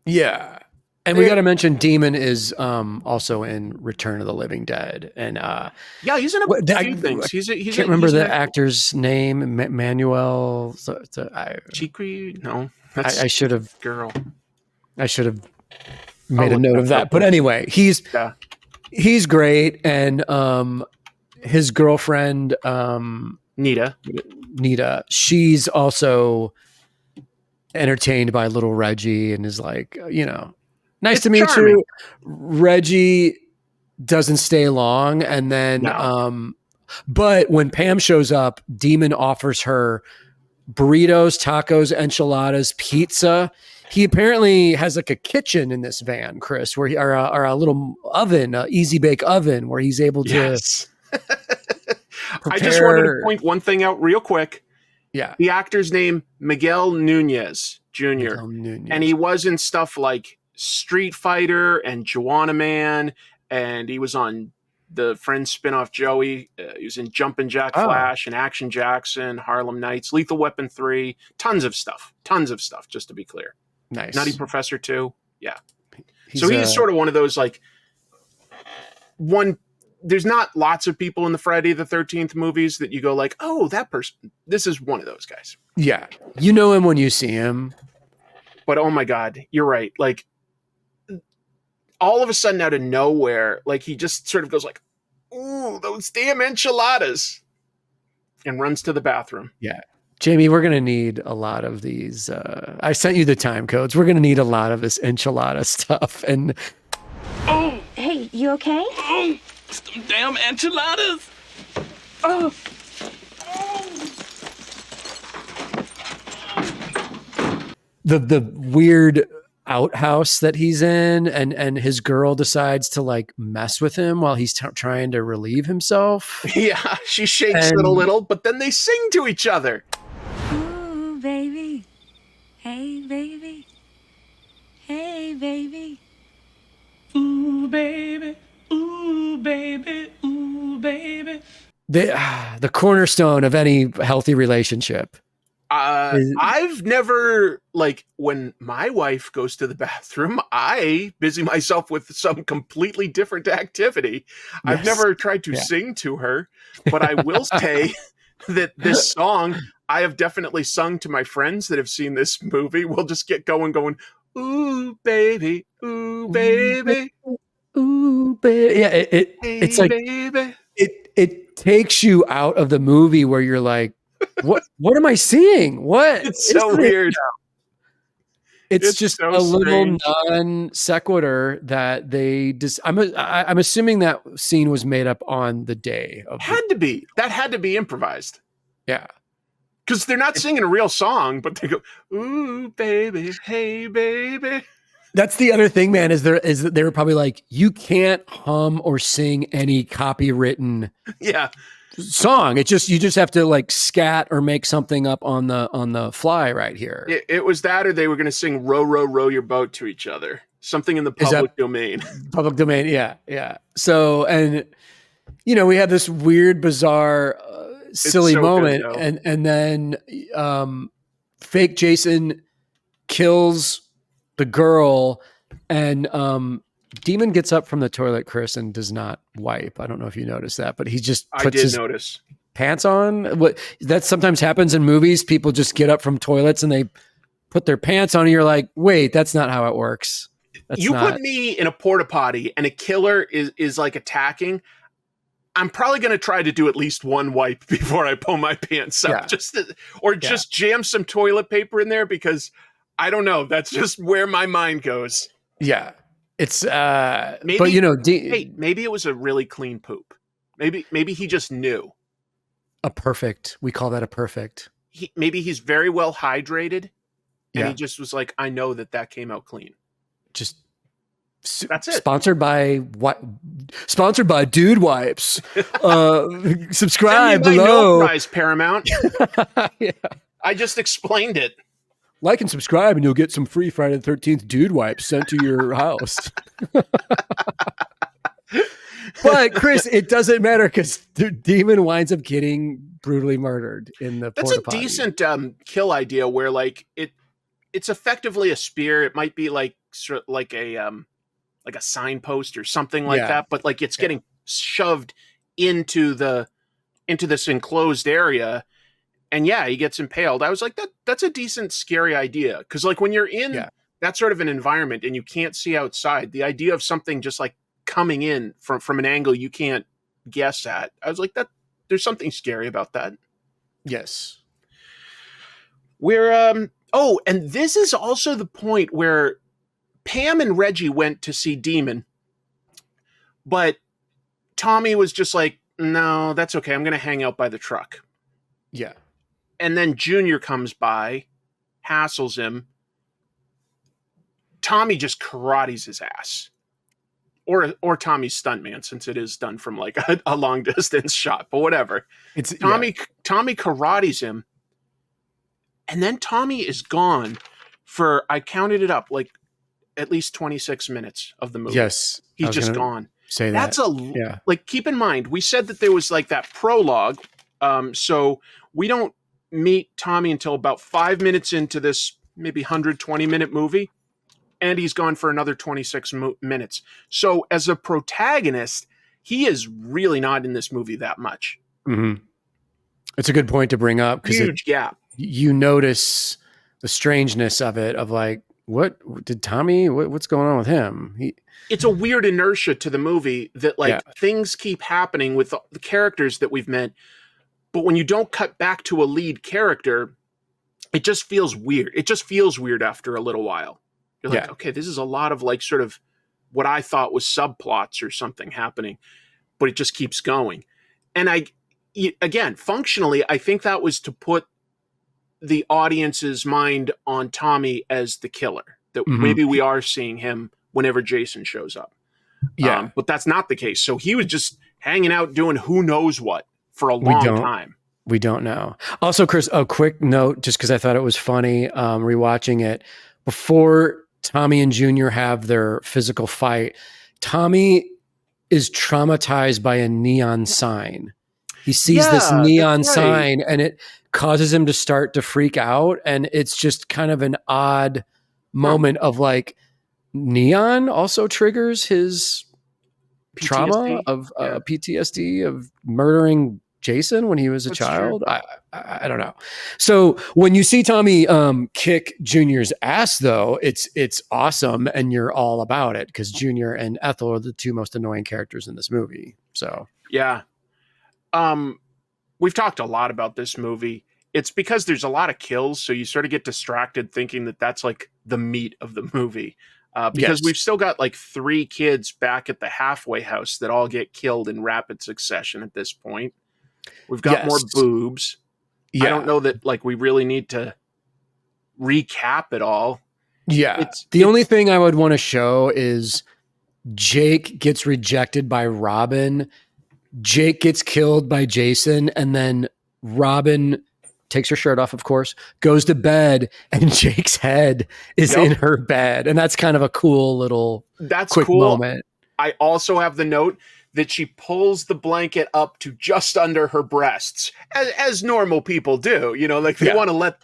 Yeah. And we got to mention Demon is also in Return of the Living Dead, and he's in a few things. I can't remember the actor's name. Manuel. Chikri? No, I should have. Girl. I should have made a note of that. But anyway, he's great, and his girlfriend Nita. She's also entertained by little Reggie, and is like, nice to meet you. Reggie doesn't stay long. And then, but when Pam shows up, Demon offers her burritos, tacos, enchiladas, pizza. He apparently has like a kitchen in this van, Chris, or a little oven, easy bake oven, where he's able to. Yes. I just wanted to point one thing out real quick. Yeah. The actor's name, Miguel Nunez Jr. And he was in stuff like Street Fighter and Joanna Man, and he was on the Friends spinoff Joey. He was in Jumpin' Jack Flash and Action Jackson, Harlem Nights, Lethal Weapon 3, tons of stuff, just to be clear. Nice. Nutty Professor 2. Yeah. So he is sort of one of those like there's not lots of people in the Friday the 13th movies that you go like, oh, that person, this is one of those guys. Yeah. You know him when you see him. But oh my God, you're right. Like, all of a sudden out of nowhere, like he just sort of goes like, ooh, those damn enchiladas, and runs to the bathroom. Yeah. Jamie, we're going to need a lot of these. I sent you the time codes. We're going to need a lot of this enchilada stuff. And oh, hey, you okay? Oh, some damn enchiladas. Oh. The weird outhouse that he's in, and his girl decides to like mess with him while he's trying to relieve himself. Yeah, she shakes it a little, but then they sing to each other. Ooh, baby. Hey, baby. Hey, baby. Ooh, baby. Ooh, baby. Ooh, baby. The cornerstone of any healthy relationship. I've never, like, when my wife goes to the bathroom, I busy myself with some completely different activity. Yes. I've never tried to sing to her, but I will say that this song, I have definitely sung to my friends that have seen this movie. We'll just get going, ooh, baby, ooh, baby, Ooh, baby. Yeah, hey, it's like baby. it takes you out of the movie where you're like, what am I seeing? What It's is so this? weird. It's It's just so a little strange. non sequitur that they just. I'm assuming that scene was made up on the day of the. Had to be. That had to be improvised. Yeah, Because they're not singing a real song, but they go, ooh, baby, hey, baby. that's the other thing, man. Is that they were probably like, you can't hum or sing any copywritten Yeah. song. You just have to like scat or make something up on the fly right here. It was that, or they were going to sing row, row, row your boat to each other. Something in the Is that- public domain. Public domain, yeah. So, and we had this weird, bizarre, silly so good, moment, though. and then fake Jason kills the girl, and Demon gets up from the toilet, Chris, and does not wipe. I don't know if you noticed that, but he just I puts did his notice. pants on. What that sometimes happens in movies. People just get up from toilets and they put their pants on, and you're like, wait, that's not how it works. You put me in a porta potty and a killer is like attacking. I'm probably going to try to do at least one wipe before I pull my pants up, Yeah. just jam some toilet paper in there, because I don't know. That's just where my mind goes. Yeah. It's Maybe, but hey, maybe it was a really clean poop. Maybe he just knew. we call that a perfect. Maybe he's very well hydrated, and Yeah. he just was like, I know that came out clean. Just That's it. Sponsored by Dude Wipes. Subscribe Send me my below. no prize, Paramount. Yeah. I just explained it. Like and subscribe, and you'll get some free Friday the 13th Dude Wipes sent to your house. But Chris, it doesn't matter because the demon winds up getting brutally murdered in the. That's a porta-potty. decent kill idea, where like it's effectively a spear. It might be like a signpost or something like that, but like it's getting shoved into this enclosed area, and he gets impaled. I was like, that's a decent scary idea, because like when you're in that sort of an environment and you can't see outside, the idea of something just like coming in from an angle you can't guess at, I was like, that there's something scary about that. Yes. We're and this is also the point where Pam and Reggie went to see Demon, but Tommy was just like, no, that's okay. I'm going to hang out by the truck. Yeah. And then Junior comes by, hassles him. Tommy just karates his ass. Or Tommy's stuntman, since it is done from like a long distance shot, but whatever. Tommy karates him. And then Tommy is gone for, I counted it up, like at least 26 minutes of the movie. Yes. He's just gone. Say that. That's like, keep in mind, we said that there was like that prologue. So we don't meet Tommy until about 5 minutes into this maybe 120-minute movie. And he's gone for another 26 minutes. So as a protagonist, he is really not in this movie that much. Mm-hmm. It's a good point to bring up, because huge gap. You notice the strangeness of it, of like, what did Tommy, what's going on with him? It's a weird inertia to the movie that like things keep happening with the characters that we've met. But when you don't cut back to a lead character, it just feels weird. It just feels weird after a little while. You're like, okay, this is a lot of like sort of what I thought was subplots or something happening, but it just keeps going. And again, functionally, I think that was to put the audience's mind on Tommy as the killer, that maybe we are seeing him whenever Jason shows up. Yeah. But that's not the case. So he was just hanging out doing who knows what for a long time. We don't know. Also, Chris, a quick note, just because I thought it was funny rewatching it. Before Tommy and Junior have their physical fight, Tommy is traumatized by a neon sign. He sees this neon sign and it causes him to start to freak out. And it's just kind of an odd moment of like, neon also triggers his PTSD. Trauma of PTSD of murdering Jason when he was a That's child. I don't know. So when you see Tommy kick Junior's ass, though, it's awesome, and you're all about it because Junior and Ethel are the two most annoying characters in this movie. So Yeah. We've talked a lot about this movie. It's because there's a lot of kills, so you sort of get distracted thinking that that's like the meat of the movie. Because Yes. we've still got like 3 kids back at the halfway house that all get killed in rapid succession at this point. We've got more Yes. boobs. Yeah. I don't know that like we really need to recap it all. Yeah. The only thing I would want to show is Jake gets rejected by Robin. Jake gets killed by Jason, and then Robin takes her shirt off, of course, goes to bed, and Jake's head is in her bed. And that's kind of a cool little quick moment. I also have the note that she pulls the blanket up to just under her breasts, as normal people do. You know, like they want to let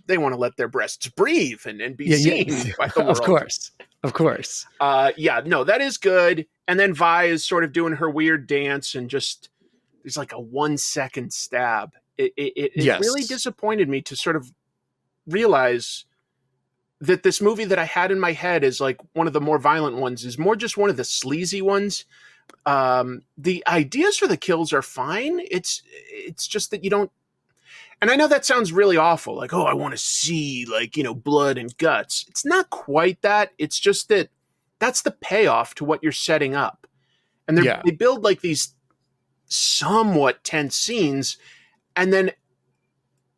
they want to let their breasts breathe and be seen by the world. Of course. No, that is good. And then Vi is sort of doing her weird dance, and just there's like a 1-second stab. It really disappointed me to sort of realize that this movie that I had in my head is like one of the more violent ones is more just one of the sleazy ones. The ideas for the kills are fine. It's just that you don't, and I know that sounds really awful. Like, oh, I want to see like, blood and guts. It's not quite that. It's just that that's the payoff to what you're setting up. And they build like these somewhat tense scenes, and then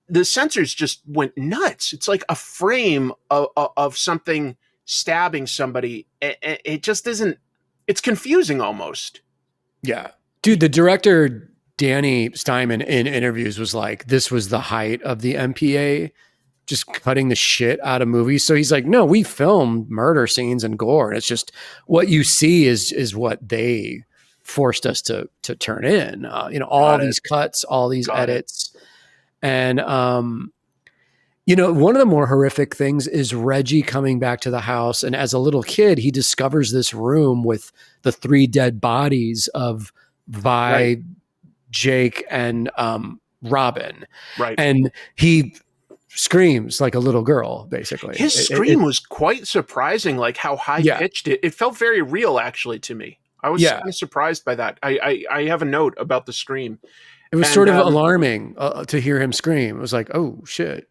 the censors just went nuts. It's like a frame of something stabbing somebody. It just isn't, it's confusing almost. Yeah. Dude, the director, Danny Steinman, in interviews was like, this was the height of the MPA, just cutting the shit out of movies. So he's like, no, we filmed murder scenes and gore. And it's just what you see is what they forced us to turn in, all these cuts, all these edits. And, one of the more horrific things is Reggie coming back to the house. And as a little kid, he discovers this room with the 3 dead bodies of Vi, Jake, and Robin. Right. And he screams like a little girl, basically. His scream was quite surprising, like how high-pitched it. It felt very real, actually, to me. I was kind of surprised by that. I have a note about the scream. It was sort of alarming to hear him scream. It was like, oh, shit.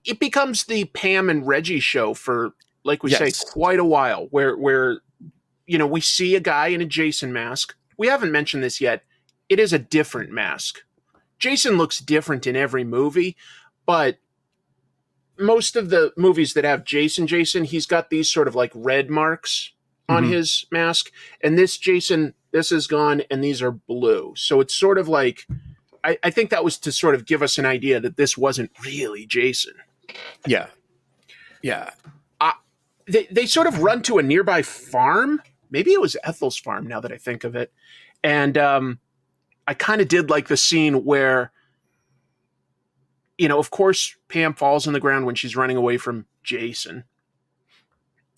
It becomes the Pam and Reggie show for, like we say, quite a while, where we see a guy in a Jason mask. We haven't mentioned this yet. It is a different mask. Jason looks different in every movie, but most of the movies that have Jason, he's got these sort of like red marks on his mask. And this Jason, this is gone, and these are blue. So it's sort of like, I think that was to sort of give us an idea that this wasn't really Jason. Yeah. Yeah. They sort of run to a nearby farm. Maybe it was Ethel's farm, now that I think of it. And I kind of did like the scene where, of course, Pam falls on the ground when she's running away from Jason,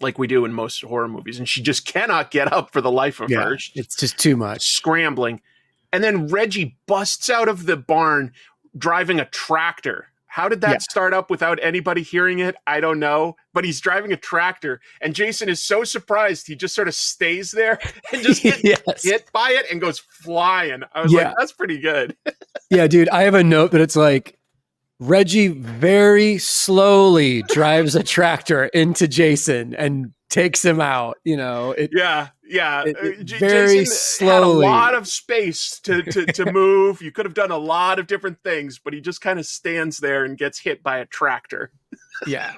like we do in most horror movies. And she just cannot get up for the life of her. It's just too much. Scrambling. And then Reggie busts out of the barn driving a tractor. How did that start up without anybody hearing it? I don't know. But he's driving a tractor, and Jason is so surprised he just sort of stays there and just gets hit by it and goes flying. I was like, that's pretty good. Yeah, dude, I have a note that it's like, Reggie very slowly drives a tractor into Jason and takes him out. Very Jason slowly. Had a lot of space to move. You could have done a lot of different things, but he just kind of stands there and gets hit by a tractor. Yeah.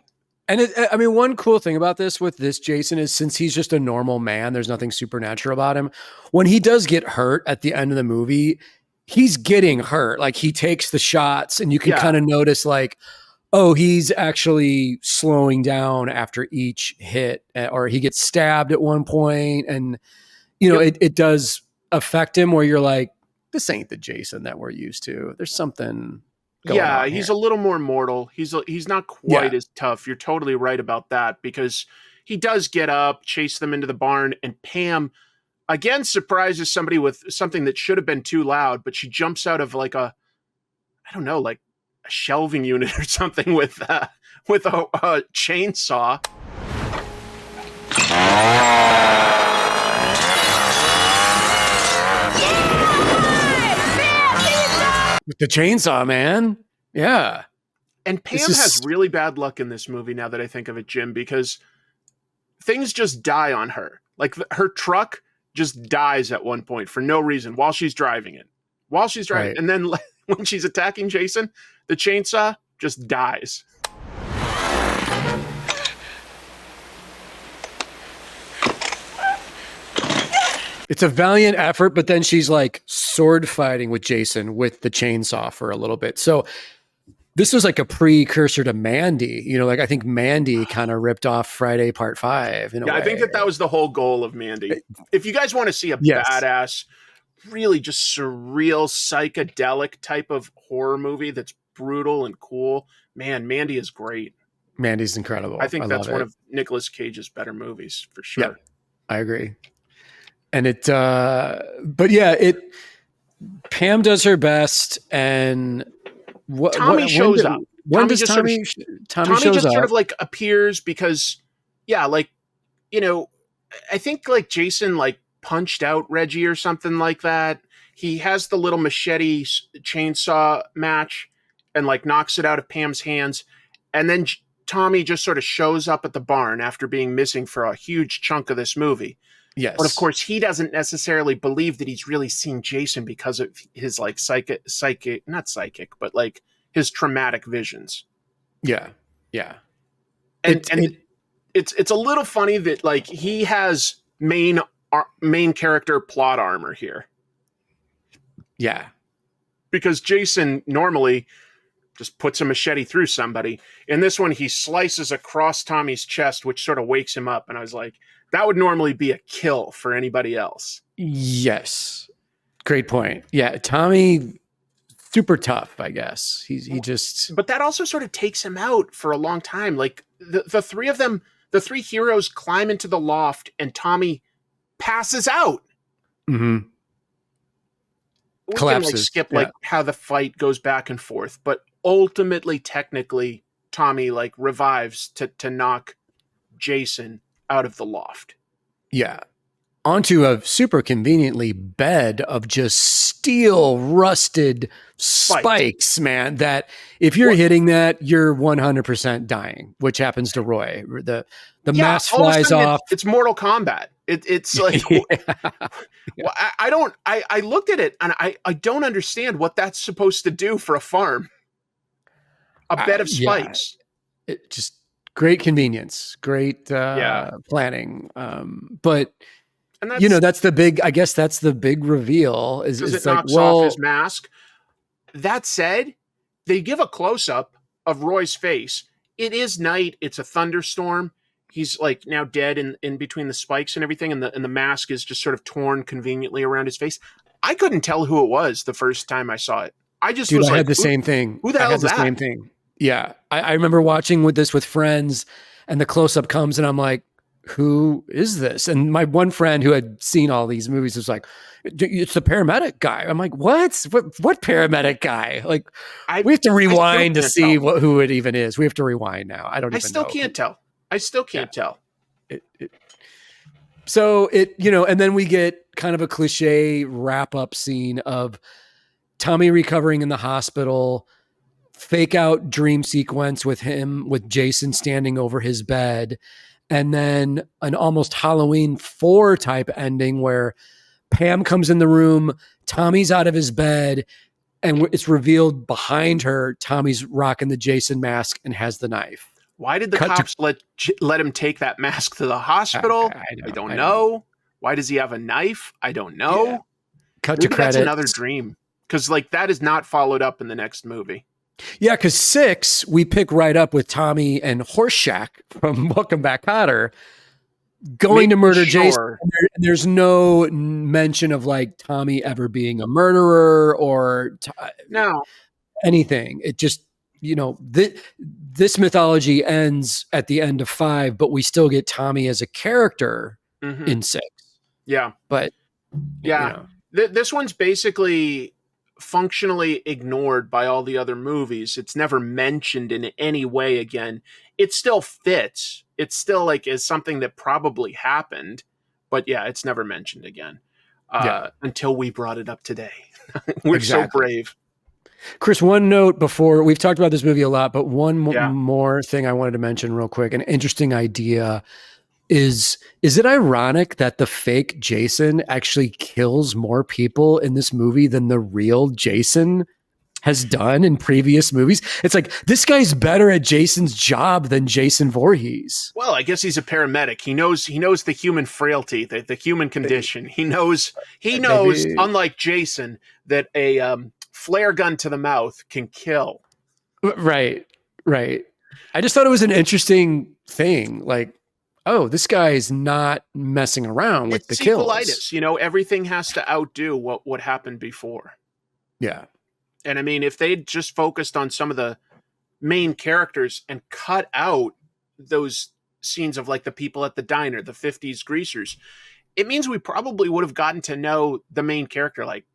And one cool thing about this with this Jason is, since he's just a normal man, there's nothing supernatural about him. When he does get hurt at the end of the movie, he's getting hurt. Like, he takes the shots, and you can kind of notice like, oh, he's actually slowing down after each hit, or he gets stabbed at one point. And, it does affect him where you're like, this ain't the Jason that we're used to. There's something going on he's here. a little more mortal. He's not quite as tough. You're totally right about that, because he does get up, chase them into the barn, and Pam again surprises somebody with something that should have been too loud, but she jumps out of like a, I don't know, like a shelving unit or something with a chainsaw. With the chainsaw, man. Yeah. And Pam has really bad luck in this movie now that I think of it, Jim, because things just die on her. Like her truck just dies at one point for no reason while she's driving it. Right. And then when she's attacking Jason, the chainsaw just dies. It's a valiant effort, but then she's like sword fighting with Jason with the chainsaw for a little bit. So this was like a precursor to Mandy. You know, like I think Mandy kind of ripped off Friday Part 5 in a way. I think that was the whole goal of Mandy. If you guys want to see a badass, really just surreal, psychedelic type of horror movie that's brutal and cool, man, Mandy is great. Mandy's incredible. I think that's one of Nicolas Cage's better movies for sure. Yeah, I agree. And Pam does her best, and Tommy shows up. Tommy just sort of like appears because, like, you know, I think like Jason like punched out Reggie or something like that. He has the little machete chainsaw match and like knocks it out of Pam's hands. And then Tommy just sort of shows up at the barn after being missing for a huge chunk of this movie. Yes. But of course, he doesn't necessarily believe that he's really seen Jason because of his like not psychic, but like his traumatic visions. Yeah. Yeah. And it's a little funny that like he has main character plot armor here. Yeah. Because Jason normally just puts a machete through somebody. In this one, he slices across Tommy's chest, which sort of wakes him up. And I was like, that would normally be a kill for anybody else. Yes. Great point. Yeah. Tommy, super tough, I guess. He just... But that also sort of takes him out for a long time. Like the three of them, the three heroes climb into the loft and Tommy passes out. Mm-hmm. We Collapses. can like skip like how the fight goes back and forth, but ultimately, technically, Tommy like revives to knock Jason out of the loft. Yeah. Onto a super conveniently bed of just steel rusted spikes, man, that if you're hitting that, you're 100% dying, which happens to Roy. The mask flies off. It's Mortal Kombat. It's like, well, I looked at it and I don't understand what that's supposed to do for a farm. A bed of spikes. It just great convenience, great planning. But and you know, that's the big, I guess that's the big reveal is it knocks off his mask. That said, they give a close up of Roy's face. It is night. It's a thunderstorm. He's like now dead in between the spikes and everything. And the mask is just sort of torn conveniently around his face. I couldn't tell who it was the first time I saw it. I had the same thing. Who the hell is that? Same thing. Yeah. I remember watching with friends and the close up comes and I'm like, who is this? And my one friend who had seen all these movies was like, it's the paramedic guy. I'm like, what paramedic guy? Like, we have to rewind to see who it even is. We have to rewind now. I still can't tell. I still can't tell. So and then we get kind of a cliche wrap up scene of Tommy recovering in the hospital, fake out dream sequence with Jason standing over his bed. And then an almost Halloween 4 type ending where Pam comes in the room, Tommy's out of his bed, and it's revealed behind her, Tommy's rocking the Jason mask and has the knife. Why did the cops let him take that mask to the hospital? I don't know. Why does he have a knife? I don't know. Yeah. Cut to credits. That's another dream. Because like that is not followed up in the next movie. Yeah, because 6, we pick right up with Tommy and Horseshack from Welcome Back, Kotter going to murder Jason. There's no mention of like Tommy ever being a murderer or anything. It just, this mythology ends at the end of 5, but we still get Tommy as a character in 6. Yeah. But Yeah. This one's basically functionally ignored by all the other movies. It's never mentioned in any way again. It still fits. It's still like is something that probably happened, but yeah, it's never mentioned again. Until we brought it up today. We're so brave. Chris, one note before we've talked about this movie a lot, but one Yeah. more thing I wanted to mention real quick. An interesting idea is it ironic that the fake Jason actually kills more people in this movie than the real Jason has done in previous movies? It's like, this guy's better at Jason's job than Jason Voorhees. Well, I guess he's a paramedic. He knows the human frailty, the human condition. He knows, unlike Jason, that a flare gun to the mouth can kill. Right. I just thought it was an interesting thing. Like, oh, this guy is not messing around with the kills. Sequelitis. Everything has to outdo what happened before. Yeah. And I mean, if they'd just focused on some of the main characters and cut out those scenes of like the people at the diner, the 50s greasers, it means we probably would have gotten to know the main character, like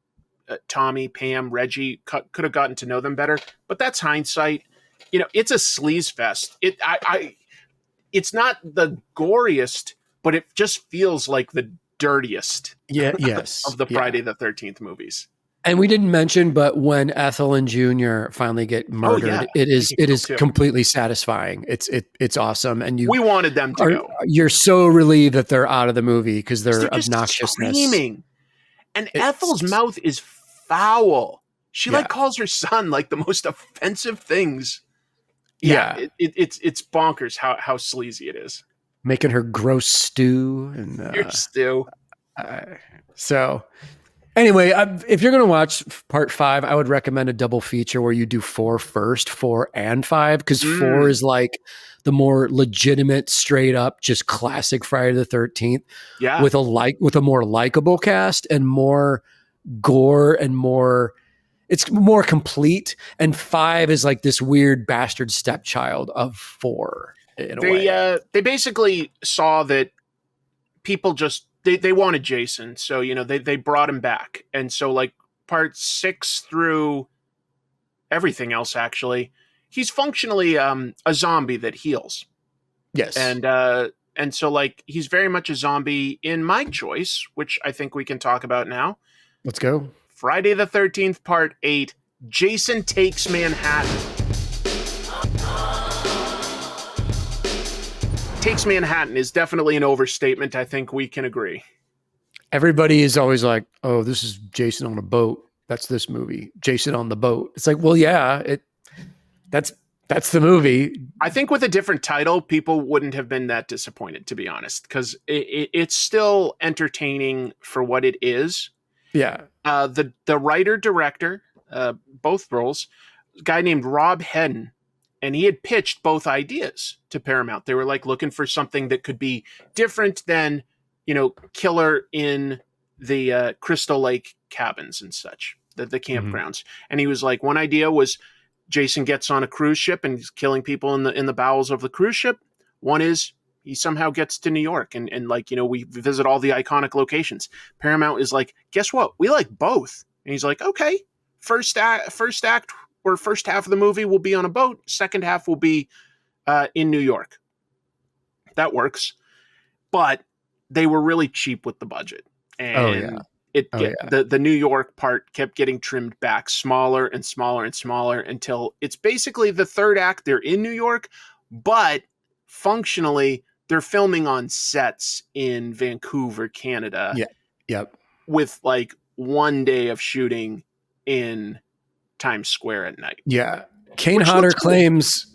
Tommy, Pam, Reggie, could have gotten to know them better. But that's hindsight. It's a sleaze fest. It's not the goriest, but it just feels like the dirtiest of the Friday the 13th movies. And we didn't mention, but when Ethel and Junior finally get murdered, it is completely satisfying. It's awesome, and we wanted them to go. You're so relieved that they're out of the movie because their obnoxiousness. Screaming. And Ethel's mouth is foul. She calls her son like the most offensive things. Yeah, it's bonkers how sleazy it is. Making her gross stew and your stew. So. Anyway, if you're going to watch part 5, I would recommend a double feature where you do 4 first, 4 and 5, because 4 is like the more legitimate, straight up, just classic Friday the 13th, with a more likable cast and more gore and it's more complete. And 5 is like this weird bastard stepchild of 4 in a way. They basically saw that people just. They wanted Jason, so they brought him back, and so like part 6 through everything else, actually, he's functionally a zombie that heals. Yes, and so like he's very much a zombie in my choice, which I think we can talk about now. Let's go. Friday the 13th, part 8. Jason Takes Manhattan. Takes Manhattan is definitely an overstatement. I think we can agree. Everybody is always like, oh, this is Jason on a boat. That's this movie. Jason on the boat. It's like, well, yeah, that's the movie. I think with a different title, people wouldn't have been that disappointed, to be honest, because it's still entertaining for what it is. Yeah. The writer, director, both roles, a guy named Rob Hedden, and he had pitched both ideas to Paramount. They were like looking for something that could be different than, Killer in the Crystal Lake cabins and such, the campgrounds. And he was like, one idea was Jason gets on a cruise ship and he's killing people in the bowels of the cruise ship. One is he somehow gets to New York and we visit all the iconic locations. Paramount is like, guess what? We like both. And he's like, okay, first act or first half of the movie will be on a boat. Second half will be in New York. That works. But they were really cheap with the budget. And the New York part kept getting trimmed back smaller and smaller and smaller until it's basically the third act. They're in New York, but functionally they're filming on sets in Vancouver, Canada. Yeah. Yep. With like one day of shooting in Times Square at night. Yeah. Kane Hodder claims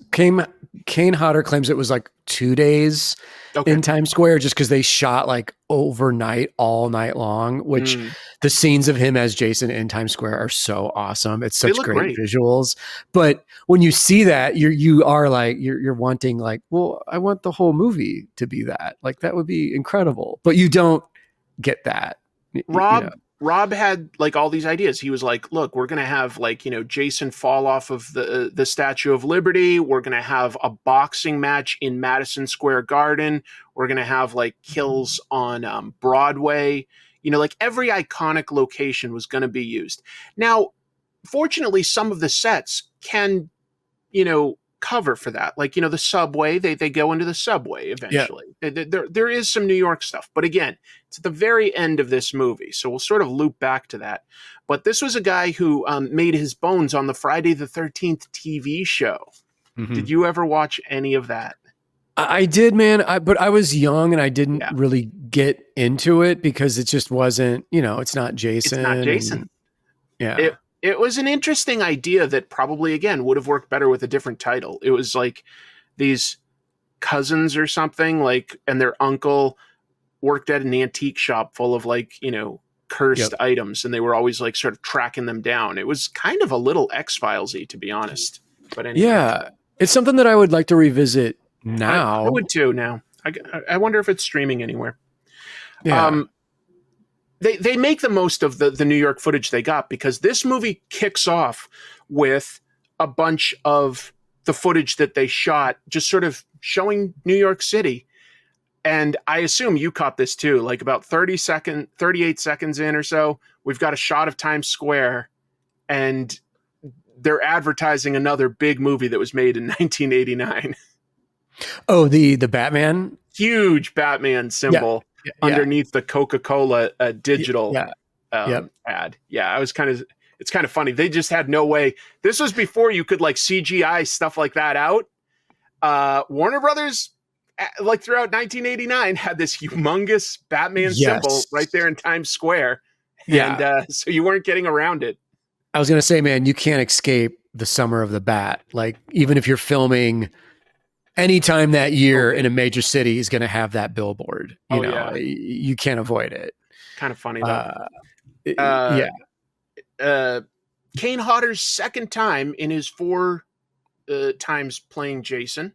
it was like 2 days in Times Square just because they shot like overnight all night long, which the scenes of him as Jason in Times Square are so awesome. It's such great visuals. But when you see that, you're wanting like, well, I want the whole movie to be that. Like that would be incredible. But you don't get that. Rob Rob had like all these ideas. He was like, look, we're going to have like, Jason fall off of the Statue of Liberty. We're going to have a boxing match in Madison Square Garden. We're going to have like kills on Broadway. Like every iconic location was going to be used. Now, fortunately, some of the sets can, cover for that. Like, the subway, they go into the subway eventually. Yeah. There is some New York stuff, but again, it's at the very end of this movie. So we'll sort of loop back to that. But this was a guy who made his bones on the Friday the 13th TV show. Mm-hmm. Did you ever watch any of that? I did, man. But I was young and I didn't really get into it because it just wasn't, it's not Jason. It's not Jason. Yeah. It was an interesting idea that probably, again, would have worked better with a different title. It was like these cousins or something, like, and their uncle worked at an antique shop full of like, cursed items. And they were always like sort of tracking them down. It was kind of a little X-Files-y, to be honest. But anyway. Yeah. It's something that I would like to revisit now. I would too now. I wonder if it's streaming anywhere. Yeah. They make the most of the New York footage they got, because this movie kicks off with a bunch of the footage that they shot just sort of showing New York City. And I assume you caught this too, like about 38 seconds in or so, we've got a shot of Times Square and they're advertising another big movie that was made in 1989. Oh, the Batman? Huge Batman symbol. Yeah. Underneath the Coca-Cola digital ad. Yeah, it's kind of funny. They just had no way. This was before you could like CGI stuff like that out. Warner Brothers, like throughout 1989, had this humongous Batman symbol right there in Times Square. And so you weren't getting around it. I was going to say, man, you can't escape the Summer of the Bat. Like, even if you're filming anytime that year in a major city is going to have that billboard. You can't avoid it. Kind of funny though. Kane Hodder's second time in his 4 times playing Jason.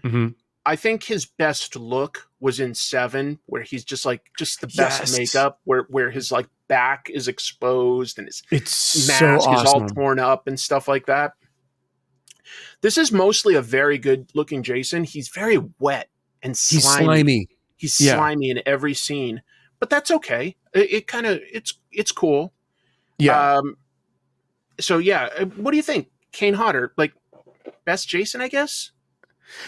Mm-hmm. I think his best look was in 7, where he's just the best makeup, where his like back is exposed and his mask is all torn up and stuff like that. This is mostly a very good looking Jason. He's very wet and slimy. He's slimy in every scene, but that's okay. It's cool. Yeah. What do you think? Kane Hodder, like best Jason, I guess?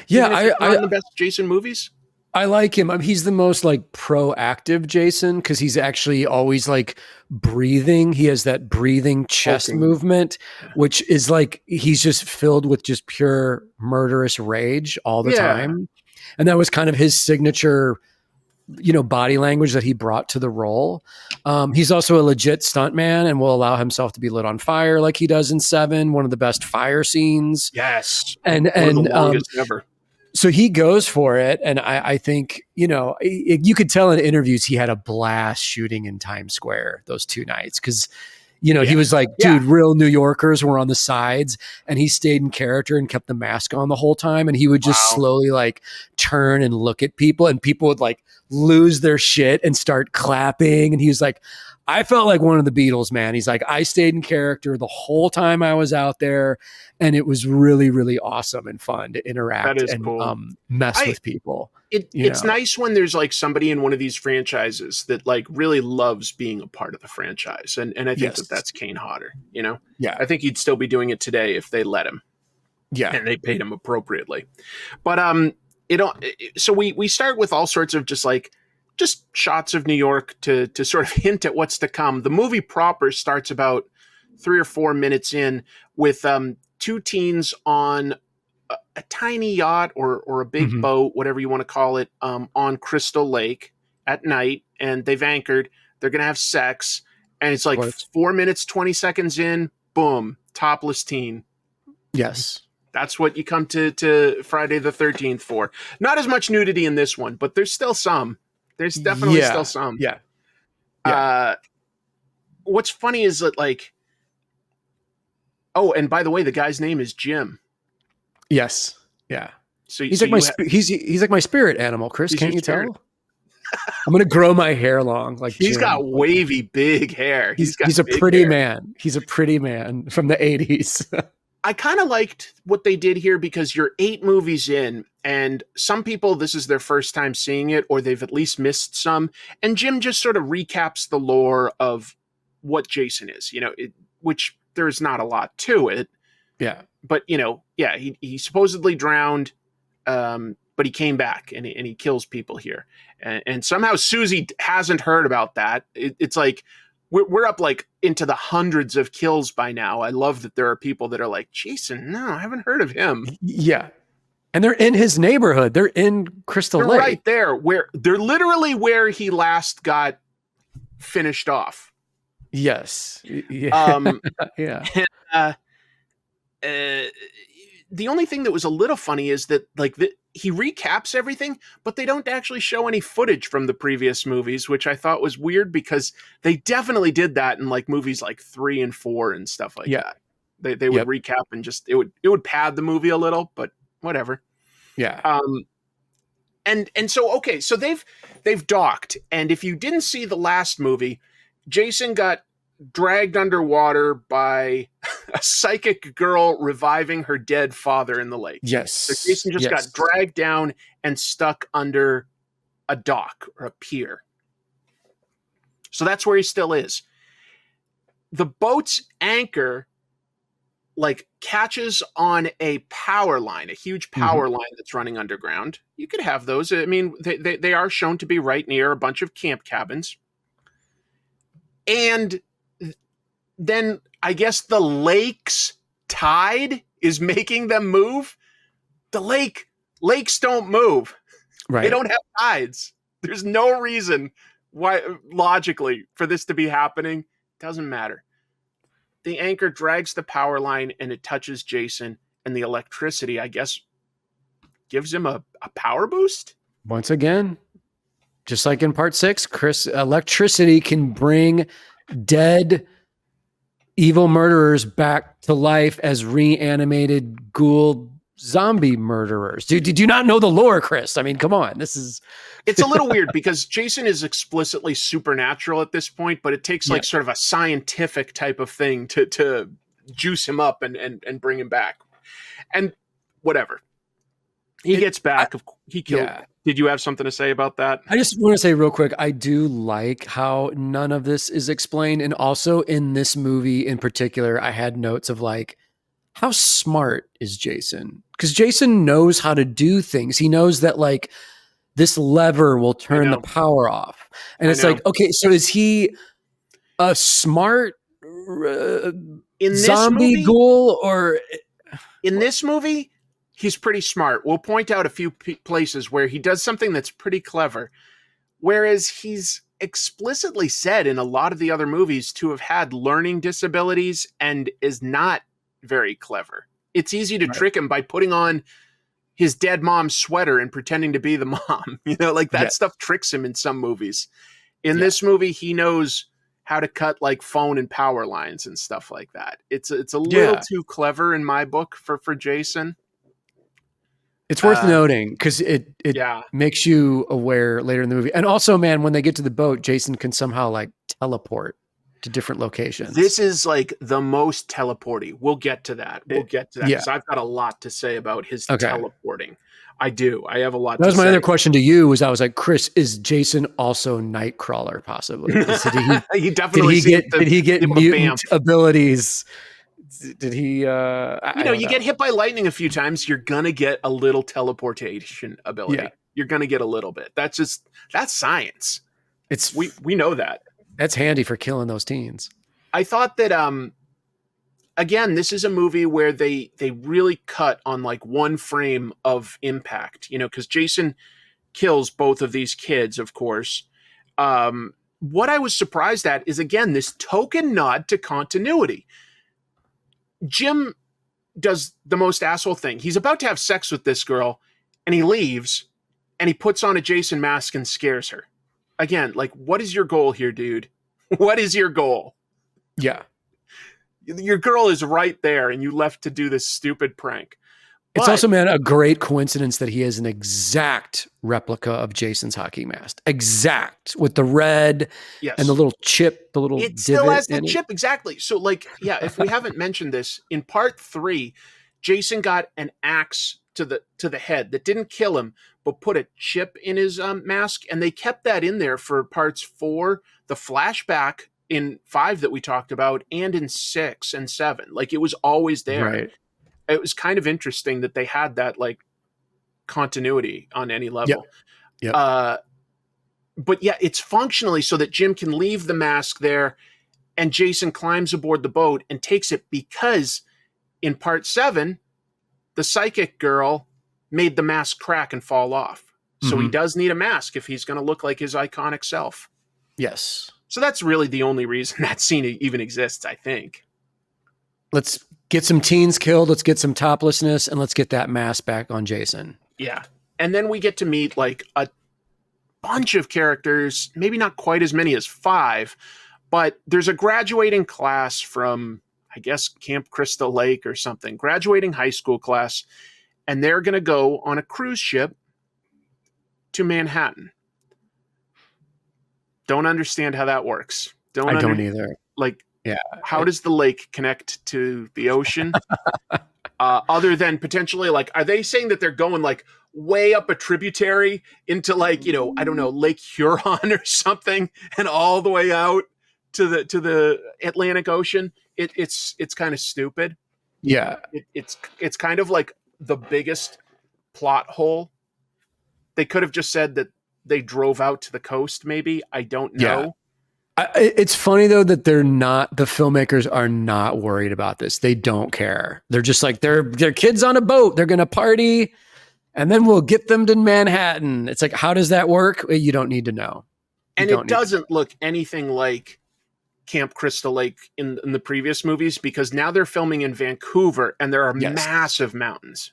Yeah. I the best Jason movies. I like him. He's the most like proactive Jason because he's actually always like breathing. He has that breathing chest movement, which is like he's just filled with just pure murderous rage all the time. And that was kind of his signature, body language that he brought to the role. He's also a legit stuntman and will allow himself to be lit on fire like he does in 7, one of the best fire scenes. Yes. And the longest ever. So he goes for it. And I think, you could tell in interviews he had a blast shooting in Times Square those 2 nights. Cause, he was like, dude, real New Yorkers were on the sides and he stayed in character and kept the mask on the whole time. And he would just slowly like turn and look at people and people would like lose their shit and start clapping. And he was like, I felt like one of the Beatles, man. He's like, I stayed in character the whole time I was out there. And it was really, really awesome and fun to interact and cool. Mess with people. It's nice when there's like somebody in one of these franchises that like really loves being a part of the franchise. And I think that's Kane Hodder, Yeah. I think he'd still be doing it today if they let him. Yeah. And they paid him appropriately. But so we start with all sorts of just shots of New York to sort of hint at what's to come. The movie proper starts about 3 or 4 minutes in with 2 teens on a tiny yacht or a big boat, whatever you want to call it, on Crystal Lake at night, and they've anchored. They're going to have sex, and it's like 4 minutes, 20 seconds in, boom, topless teen. Yes. That's what you come to Friday the 13th for. Not as much nudity in this one, but there's still some. There's definitely still some. Yeah. What's funny is that like, oh, and by the way, the guy's name is Jim. Yes. Yeah. So he's like my spirit animal, Chris. Can't you tell? I'm gonna grow my hair long. Like He's Jim. got wavy, big hair. He's got a big pretty hair. man. He's a pretty man from the 80s. I kind of liked what they did here because you're 8 movies in, and some people, this is their first time seeing it, or they've at least missed some. And Jim just sort of recaps the lore of what Jason is, which there's not a lot to it. Yeah. But, he supposedly drowned, but he came back and he kills people here. And somehow Susie hasn't heard about that. It's like, we're up like into the hundreds of kills by now. I love that there are people that are like, Jason, no, I haven't heard of him. Yeah. And they're in his neighborhood. They're in Crystal They're Lake. right there where they're literally where he last got finished off. Yes. Yeah. Yeah. The only thing that was a little funny is that he recaps everything, but they don't actually show any footage from the previous movies, which I thought was weird because they definitely did that in like movies like 3 and 4 and stuff like that. They would recap and just it would pad the movie a little, but whatever. Yeah. And so okay, so they've docked, and if you didn't see the last movie, Jason got dragged underwater by a psychic girl reviving her dead father in the lake. Yes. So Jason just got dragged down and stuck under a dock or a pier. So that's where he still is. The boat's anchor catches on a power line, a huge power line that's running underground. You could have those. I mean, they are shown to be right near a bunch of camp cabins. And then I guess the lake's tide is making them move. The lakes don't move. Right. They don't have tides. There's no reason why, logically, for this to be happening. Doesn't matter. The anchor drags the power line and it touches Jason, and the electricity, I guess, gives him a power boost. Once again, just like in part 6, Chris, electricity can bring dead evil murderers back to life as reanimated ghoul zombie murderers. Did you not know the lore, Chris? I mean, come on. It's a little weird because Jason is explicitly supernatural at this point, but it takes sort of a scientific type of thing to juice him up and bring him back. And whatever. He gets back. He killed. Yeah. Did you have something to say about that? I just want to say real quick, I do like how none of this is explained. And also in this movie in particular, I had notes of how smart is Jason? Because Jason knows how to do things. He knows that this lever will turn the power off. And it's okay, so is he a smart zombie ghoul? Or in this movie, he's pretty smart. We'll point out a few places where he does something that's pretty clever. Whereas he's explicitly said in a lot of the other movies to have had learning disabilities and is not very clever. It's easy to trick him by putting on his dead mom's sweater and pretending to be the mom. That stuff tricks him in some movies. In this movie, he knows how to cut phone and power lines and stuff like that. It's a little too clever in my book for Jason. It's worth noting because it makes you aware later in the movie. And also, man, when they get to the boat, Jason can somehow teleport to different locations. This is the most teleporty. We'll get to that. Because I've got a lot to say about his teleporting. I do. I have a lot to say. That was my other question to you I was like, Chris, is Jason also Nightcrawler possibly? Did he get mutant abilities? Did he you get hit by lightning a few times, you're gonna get a little teleportation ability. You're gonna get a little bit. That's science. We know that. That's handy for killing those teens. I thought that again, this is a movie where they really cut on one frame of impact, because Jason kills both of these kids, of course. What I was surprised at is, again, this token nod to continuity. Jim does the most asshole thing. He's about to have sex with this girl, and he leaves, and he puts on a Jason mask and scares her. Again, what is your goal here, dude? What is your goal? Yeah. Your girl is right there, and you left to do this stupid prank. It's But- also, man, a great coincidence that he is an exact replica of Jason's hockey mask. Exact, with the red Yes. and the little chip, the little It still divot has the in it. chip, exactly. So, like, yeah, if we haven't mentioned this, in part 3, Jason got an axe to the head that didn't kill him, but put a chip in his mask, and they kept that in there for parts 4, the flashback in 5 that we talked about, and in 6 and 7. Like, it was always there. Right. It was kind of interesting that they had that, like, continuity on any level. Yep. But yeah, it's functionally so that Jim can leave the mask there, and Jason climbs aboard the boat and takes it because in part 7, the psychic girl made the mask crack and fall off. So he does need a mask if he's going to look like his iconic self. Yes. So that's really the only reason that scene even exists, I think. Let's get some teens killed. Let's get some toplessness, and let's get that mask back on Jason. Yeah. And then we get to meet like a bunch of characters, maybe not quite as many as 5, but there's a graduating class from, I guess, Camp Crystal Lake or something, graduating high school class, and they're going to go on a cruise ship to Manhattan. Don't understand how that works. I don't either. Like, Yeah. how does the lake connect to the ocean? Other than potentially, like, are they saying that they're going like way up a tributary into, like, you know, I don't know, Lake Huron or something, and all the way out to the Atlantic Ocean? It's kind of stupid. Yeah. It's kind of like the biggest plot hole. They could have just said that they drove out to the coast, maybe. I don't know. It's funny though that the filmmakers are not worried about this. They don't care. They're just like, they're kids on a boat. They're going to party, and then we'll get them to Manhattan. It's like, how does that work? You don't need to know. And it doesn't look anything like Camp Crystal Lake in the previous movies, because now they're filming in Vancouver, and there are massive mountains.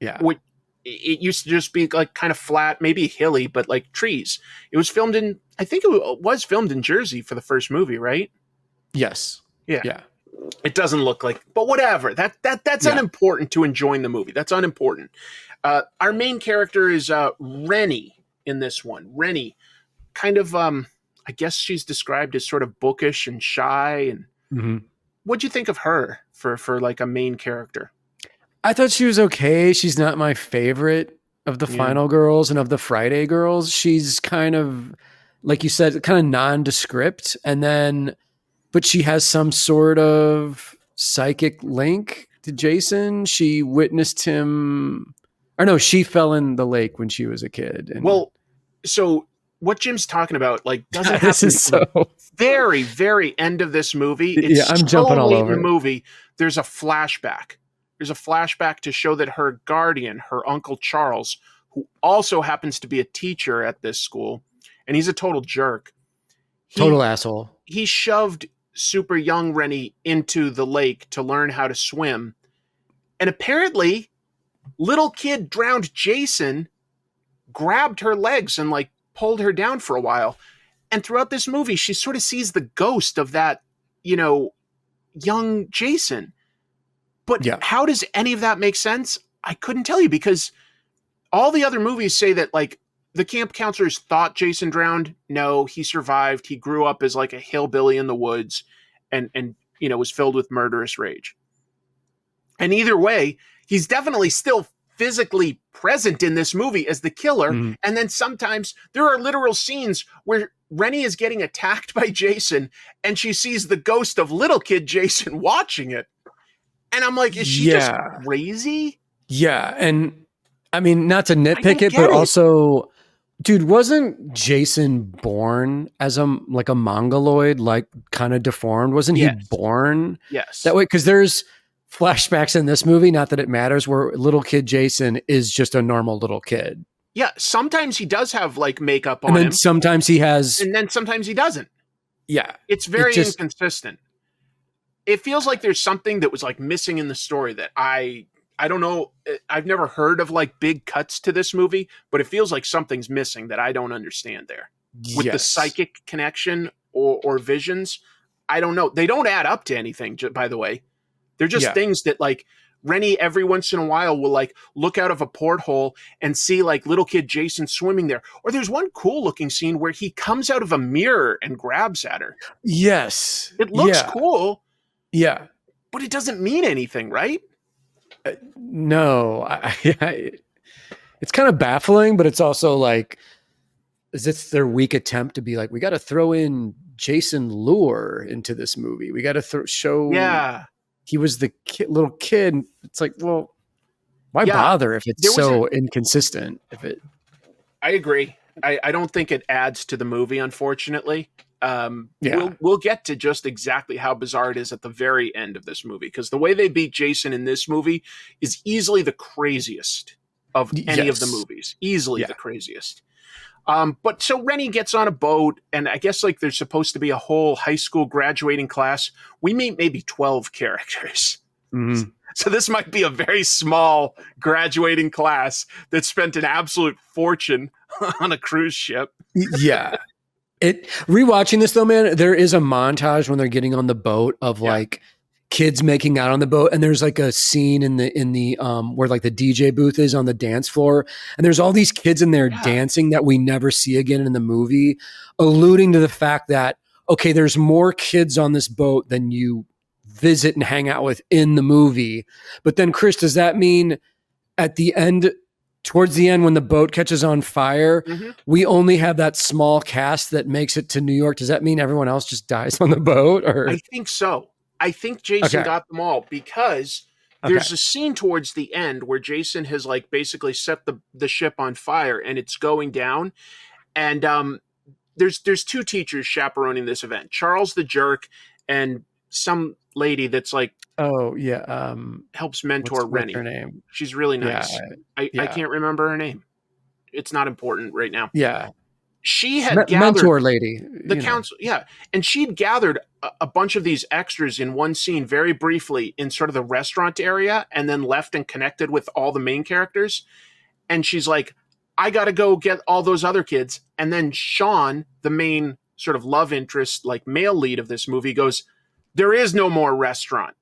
Yeah. Which, it used to just be like kind of flat, maybe hilly, but like trees. It was filmed in, I think it was filmed in Jersey for the first movie, right? Yes. Yeah. It doesn't look like, but whatever. That's unimportant to enjoying the movie. That's unimportant. Our main character is Rennie in this one. Rennie, kind of, I guess she's described as sort of bookish and shy. And what'd you think of her for like a main character? I thought she was okay. She's not my favorite of the Final Girls and of the Friday Girls. She's kind of, like you said, kind of nondescript. But she has some sort of psychic link to Jason. She witnessed him, or no, she fell in the lake when she was a kid. Well, so what Jim's talking about, like, doesn't happen this is so very, very end of this movie. Yeah, I'm jumping all late over in the it. movie. There's a flashback. There's a flashback to show that her guardian, her Uncle Charles, who also happens to be a teacher at this school, and he's a total jerk. Total asshole. He shoved super young Rennie into the lake to learn how to swim. And apparently, little kid drowned Jason grabbed her legs and like pulled her down for a while. And throughout this movie, she sort of sees the ghost of that, you know, young Jason. But how does any of that make sense? I couldn't tell you, because all the other movies say that, like, the camp counselors thought Jason drowned. No, he survived. He grew up as like a hillbilly in the woods and you know, was filled with murderous rage. And either way, he's definitely still physically present in this movie as the killer. Mhm. And then sometimes there are literal scenes where Rennie is getting attacked by Jason and she sees the ghost of little kid Jason watching it. And I'm like, is she just crazy? Yeah. And I mean, not to nitpick it, get but it. also, dude, wasn't Jason born as a mongoloid, like kind of deformed? Wasn't he born Yes. that way? Because there's flashbacks in this movie, not that it matters, where little kid Jason is just a normal little kid. Yeah. Sometimes he does have like makeup on And then him. sometimes he has. And then sometimes he doesn't. Yeah. It's very just- inconsistent. It feels like there's something that was like missing in the story that I don't know. I've never heard of like big cuts to this movie, but it feels like something's missing that I don't understand there. With the Yes. psychic connection or visions, I don't know. They don't add up to anything, by the way. They're just things that, like, Rennie every once in a while will like look out of a porthole and see like little kid Jason swimming there. Or there's one cool looking scene where he comes out of a mirror and grabs at her. Yes. It looks cool. Yeah. But it doesn't mean anything, right? No. It's kind of baffling, but it's also like, is this their weak attempt to be like, we got to throw in Jason Lure into this movie. We got to show he was the little kid. It's like, well, why bother if it's so inconsistent? I agree. I don't think it adds to the movie, unfortunately. We'll get to just exactly how bizarre it is at the very end of this movie, because the way they beat Jason in this movie is easily the craziest of any of the movies. Easily the craziest. But so Rennie gets on a boat, and I guess like there's supposed to be a whole high school graduating class. We meet maybe 12 characters. Mm-hmm. So this might be a very small graduating class that spent an absolute fortune on a cruise ship. Yeah. Rewatching this though, man, there is a montage when they're getting on the boat of like kids making out on the boat, and there's like a scene in the where like the DJ booth is on the dance floor, and there's all these kids in there dancing that we never see again in the movie, alluding to the fact that okay, there's more kids on this boat than you visit and hang out with in the movie. But then Chris, does that mean at the end, towards the end when the boat catches on fire, we only have that small cast that makes it to New York? Does that mean everyone else just dies on the boat? Or I think so. I think Jason got them all, because there's a scene towards the end where Jason has like basically set the ship on fire and it's going down. And there's two teachers chaperoning this event, Charles the jerk and some lady that's like, helps mentor Rennie. Her name? She's really nice. I can't remember her name. It's not important right now. Yeah. She had gathered mentor lady, the council. Yeah. And she'd gathered a bunch of these extras in one scene very briefly in sort of the restaurant area, and then left and connected with all the main characters. And she's like, I got to go get all those other kids. And then Sean, the main sort of love interest, like male lead of this movie, goes, there is no more restaurant.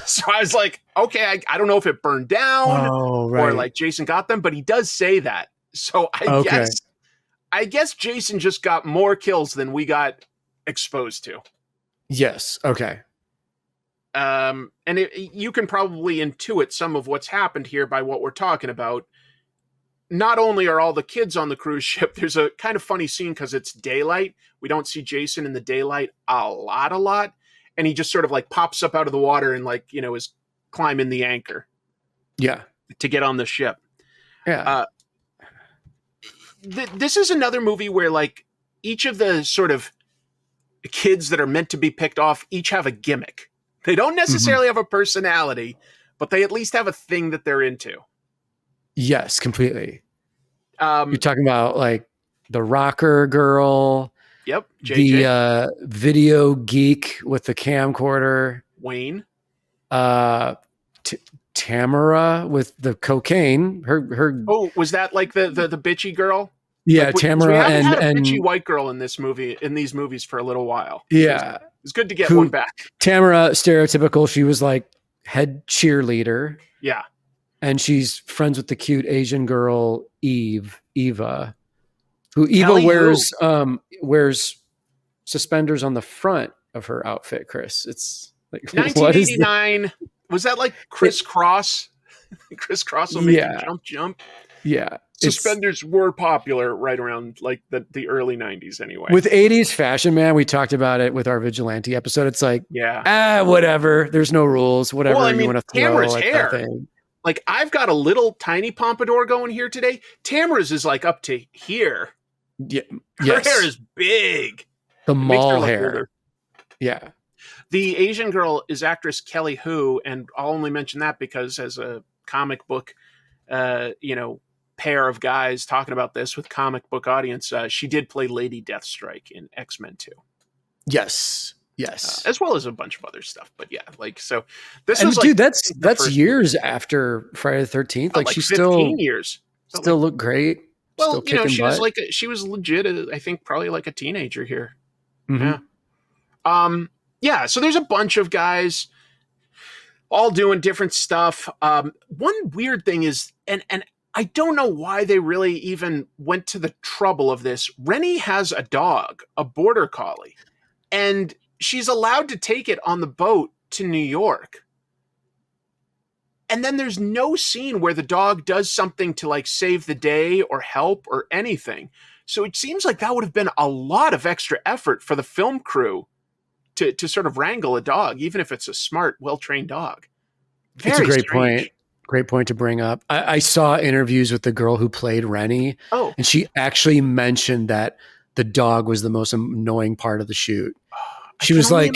So I was like, okay, I don't know if it burned down or like Jason got them, but he does say that. So I guess Jason just got more kills than we got exposed to. Yes. Okay. And you can probably intuit some of what's happened here by what we're talking about. Not only are all the kids on the cruise ship, there's a kind of funny scene because it's daylight. We don't see Jason in the daylight a lot. And he just sort of like pops up out of the water and like, you know, is climbing the anchor. Yeah. To get on the ship. Yeah. This is another movie where like each of the sort of kids that are meant to be picked off each have a gimmick. They don't necessarily have a personality, but they at least have a thing that they're into. Yes, completely. You're talking about like the rocker girl. Yep. JJ. The video geek with the camcorder. Wayne. Tamara with the cocaine. Her. Oh, was that like the bitchy girl? Yeah, like, Tamara we haven't had a and bitchy white girl in this movie, in these movies for a little while. Yeah, it's good to get one back. Tamara, stereotypical. She was like head cheerleader. Yeah, and she's friends with the cute Asian girl Eva, who wears suspenders on the front of her outfit. Chris, it's like 1989. Was that like Criss Cross? Criss Cross will make you jump. Yeah. Suspenders were popular right around like the early 90s anyway. With 80s fashion, man, we talked about it with our Vigilante episode. It's like, whatever. There's no rules. Whatever you want to throw. Tamara's hair. Like, I've got a little tiny pompadour going here today. Tamara's is like up to here. Yeah. Her hair is big. The mall hair. Older. Yeah. The Asian girl is actress Kelly Hu, and I'll only mention that because as a comic book, pair of guys talking about this with comic book audience, she did play Lady Deathstrike in X-Men 2. Yes. As well as a bunch of other stuff. But yeah, like, so this was like, that's years movie. After Friday the 13th. Like, she's 15 years. Still looked great. Well, she was legit. I think probably like a teenager here. Mm-hmm. Yeah. Yeah. So there's a bunch of guys. all doing different stuff. One weird thing is, and I don't know why they really even went to the trouble of this. Rennie has a dog, a border collie, and she's allowed to take it on the boat to New York. And then there's no scene where the dog does something to like save the day or help or anything. So it seems like that would have been a lot of extra effort for the film crew to sort of wrangle a dog, even if it's a smart, well-trained dog. It's a great strange. point. Great point to bring up. I saw interviews with the girl who played Rennie, and she actually mentioned that the dog was the most annoying part of the shoot. She was like,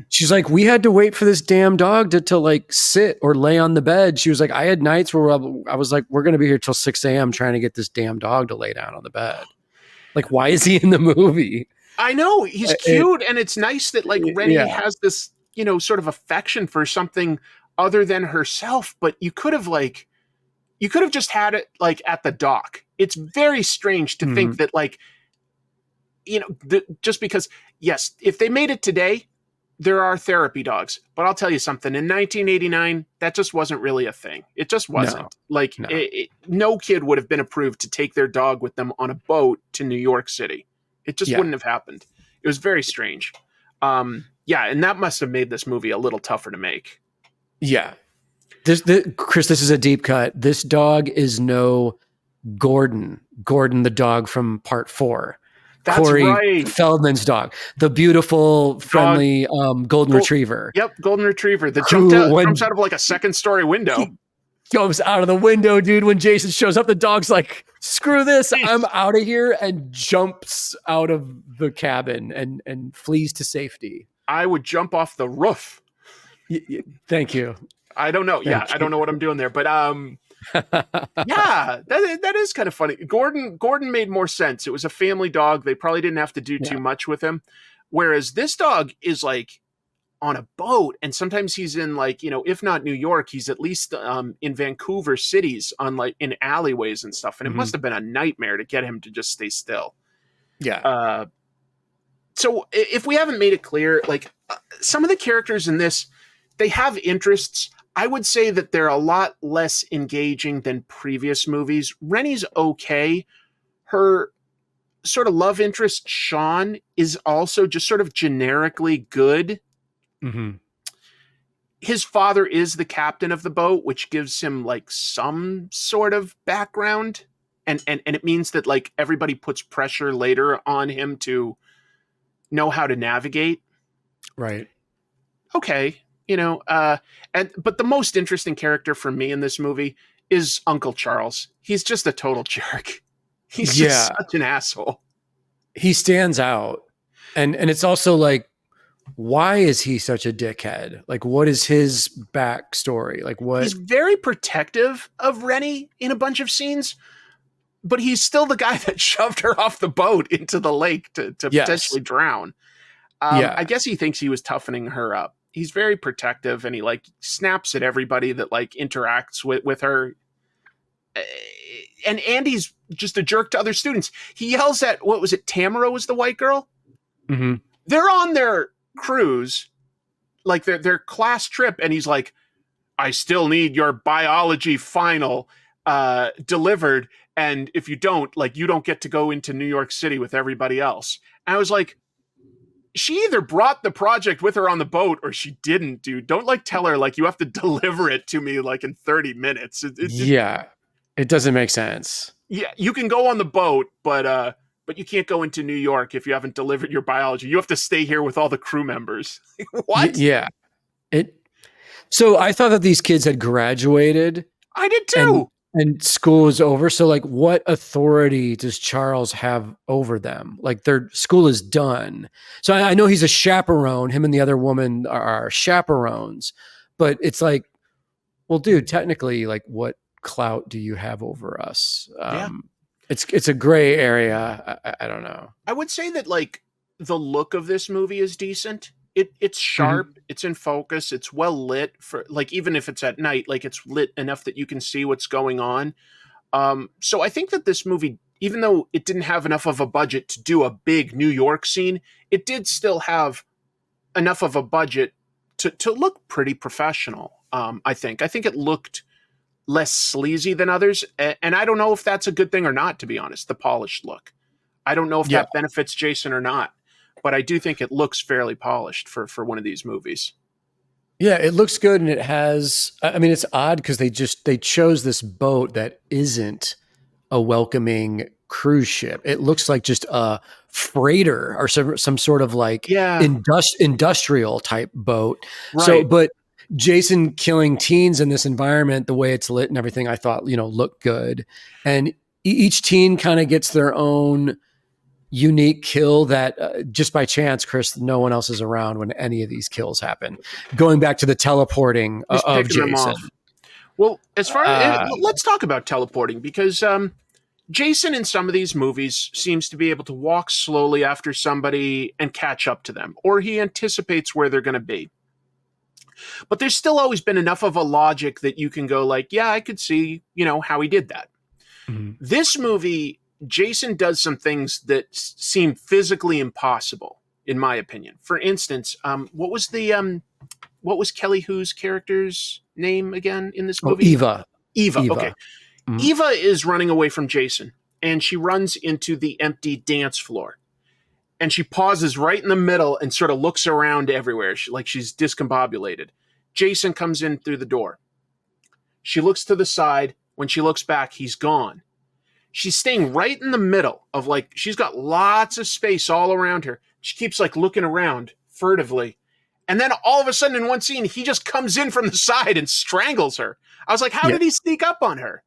she's like, we had to wait for this damn dog to like sit or lay on the bed. She was like, I had nights where I was like, we're going to be here till 6 a.m. trying to get this damn dog to lay down on the bed. Like, why is he in the movie? I know he's cute, and it's nice that like Rennie has this, sort of affection for something other than herself. But you could have just had it like at the dock. It's very strange to think that like, just because, yes, if they made it today, there are therapy dogs. But I'll tell you something. In 1989, that just wasn't really a thing. It just wasn't. No kid would have been approved to take their dog with them on a boat to New York City. It just wouldn't have happened. It was very strange. And that must have made this movie a little tougher to make. Yeah. Chris, this is a deep cut. This dog is no Gordon. Gordon, the dog from part 4. That's Corey right. Feldman's dog. The beautiful, friendly golden retriever. Yep, golden retriever that jumps out of like a second-story window. Goes out of the window, dude. When Jason shows up, the dog's like, screw this, I'm out of here, and jumps out of the cabin and flees to safety. I would jump off the roof. Thank you. I don't know. I don't know what I'm doing there, but that is kind of funny. Gordon made more sense. It was a family dog. They probably didn't have to do too much with him. Whereas this dog is like on a boat, and sometimes he's in like, if not New York, he's at least in Vancouver cities on like in alleyways and stuff. And it must have been a nightmare to get him to just stay still. Yeah. So if we haven't made it clear, like some of the characters in this, they have interests. I would say that they're a lot less engaging than previous movies. Rennie's okay. Her sort of love interest, Sean, is also just sort of generically good. Mm-hmm. His father is the captain of the boat, which gives him like some sort of background. And it means that like everybody puts pressure later on him to know how to navigate. Right. Okay. But the most interesting character for me in this movie is Uncle Charles. He's just a total jerk. He's just such an asshole. He stands out. And it's also like, why is he such a dickhead? Like, what is his backstory? Like, what? He's very protective of Rennie in a bunch of scenes, but he's still the guy that shoved her off the boat into the lake to potentially drown. I guess he thinks he was toughening her up. He's very protective, and he like snaps at everybody that like interacts with her. And Andy's just a jerk to other students. He yells at, what was it? Tamara was the white girl. Mm-hmm. They're on their cruise, like their class trip, and he's like, I still need your biology final delivered, and if you don't, like, you don't get to go into New York City with everybody else. And I was like, she either brought the project with her on the boat or she didn't, dude. Don't like tell her like you have to deliver it to me like in 30 minutes. It doesn't make sense. Yeah, you can go on the boat, but you can't go into New York if you haven't delivered your biology. You have to stay here with all the crew members. What? Yeah. So I thought that these kids had graduated. I did too. And school was over. So like, what authority does Charles have over them? Like, their school is done. So I know he's a chaperone. Him and the other woman are chaperones, but it's like, well, dude, technically, like, what clout do you have over us? It's a gray area. I don't know. I would say that like the look of this movie is decent. It's sharp. Mm-hmm. It's in focus. It's well lit for like, even if it's at night, like it's lit enough that you can see what's going on. So I think that this movie, even though it didn't have enough of a budget to do a big New York scene, it did still have enough of a budget to look pretty professional. I think it looked less sleazy than others, and I don't know if that's a good thing or not, to be honest. The polished look, I don't know if that benefits Jason or not, but I do think it looks fairly polished for one of these movies. Yeah, it looks good, and it has. I mean, it's odd because they chose this boat that isn't a welcoming cruise ship. It looks like just a freighter or some sort of like industrial type boat. Right. So, but Jason killing teens in this environment, the way it's lit and everything, I thought, looked good. And each teen kind of gets their own unique kill that just by chance, Chris, no one else is around when any of these kills happen. Going back to the teleporting of Jason. Well, as far as let's talk about teleporting, because Jason in some of these movies seems to be able to walk slowly after somebody and catch up to them, or he anticipates where they're going to be. But there's still always been enough of a logic that you can go like, yeah, I could see, how he did that. Mm-hmm. This movie, Jason does some things that seem physically impossible, in my opinion. For instance, what was Kelly Hu's character's name again in this movie? Eva. Okay. Mm-hmm. Eva is running away from Jason, and she runs into the empty dance floor. And she pauses right in the middle and sort of looks around everywhere, like she's discombobulated. Jason comes in through the door. She looks to the side. When she looks back, he's gone. She's staying right in the middle of she's got lots of space all around her. She keeps looking around furtively. And then all of a sudden in one scene, he just comes in from the side and strangles her. I was like, how did he sneak up on her?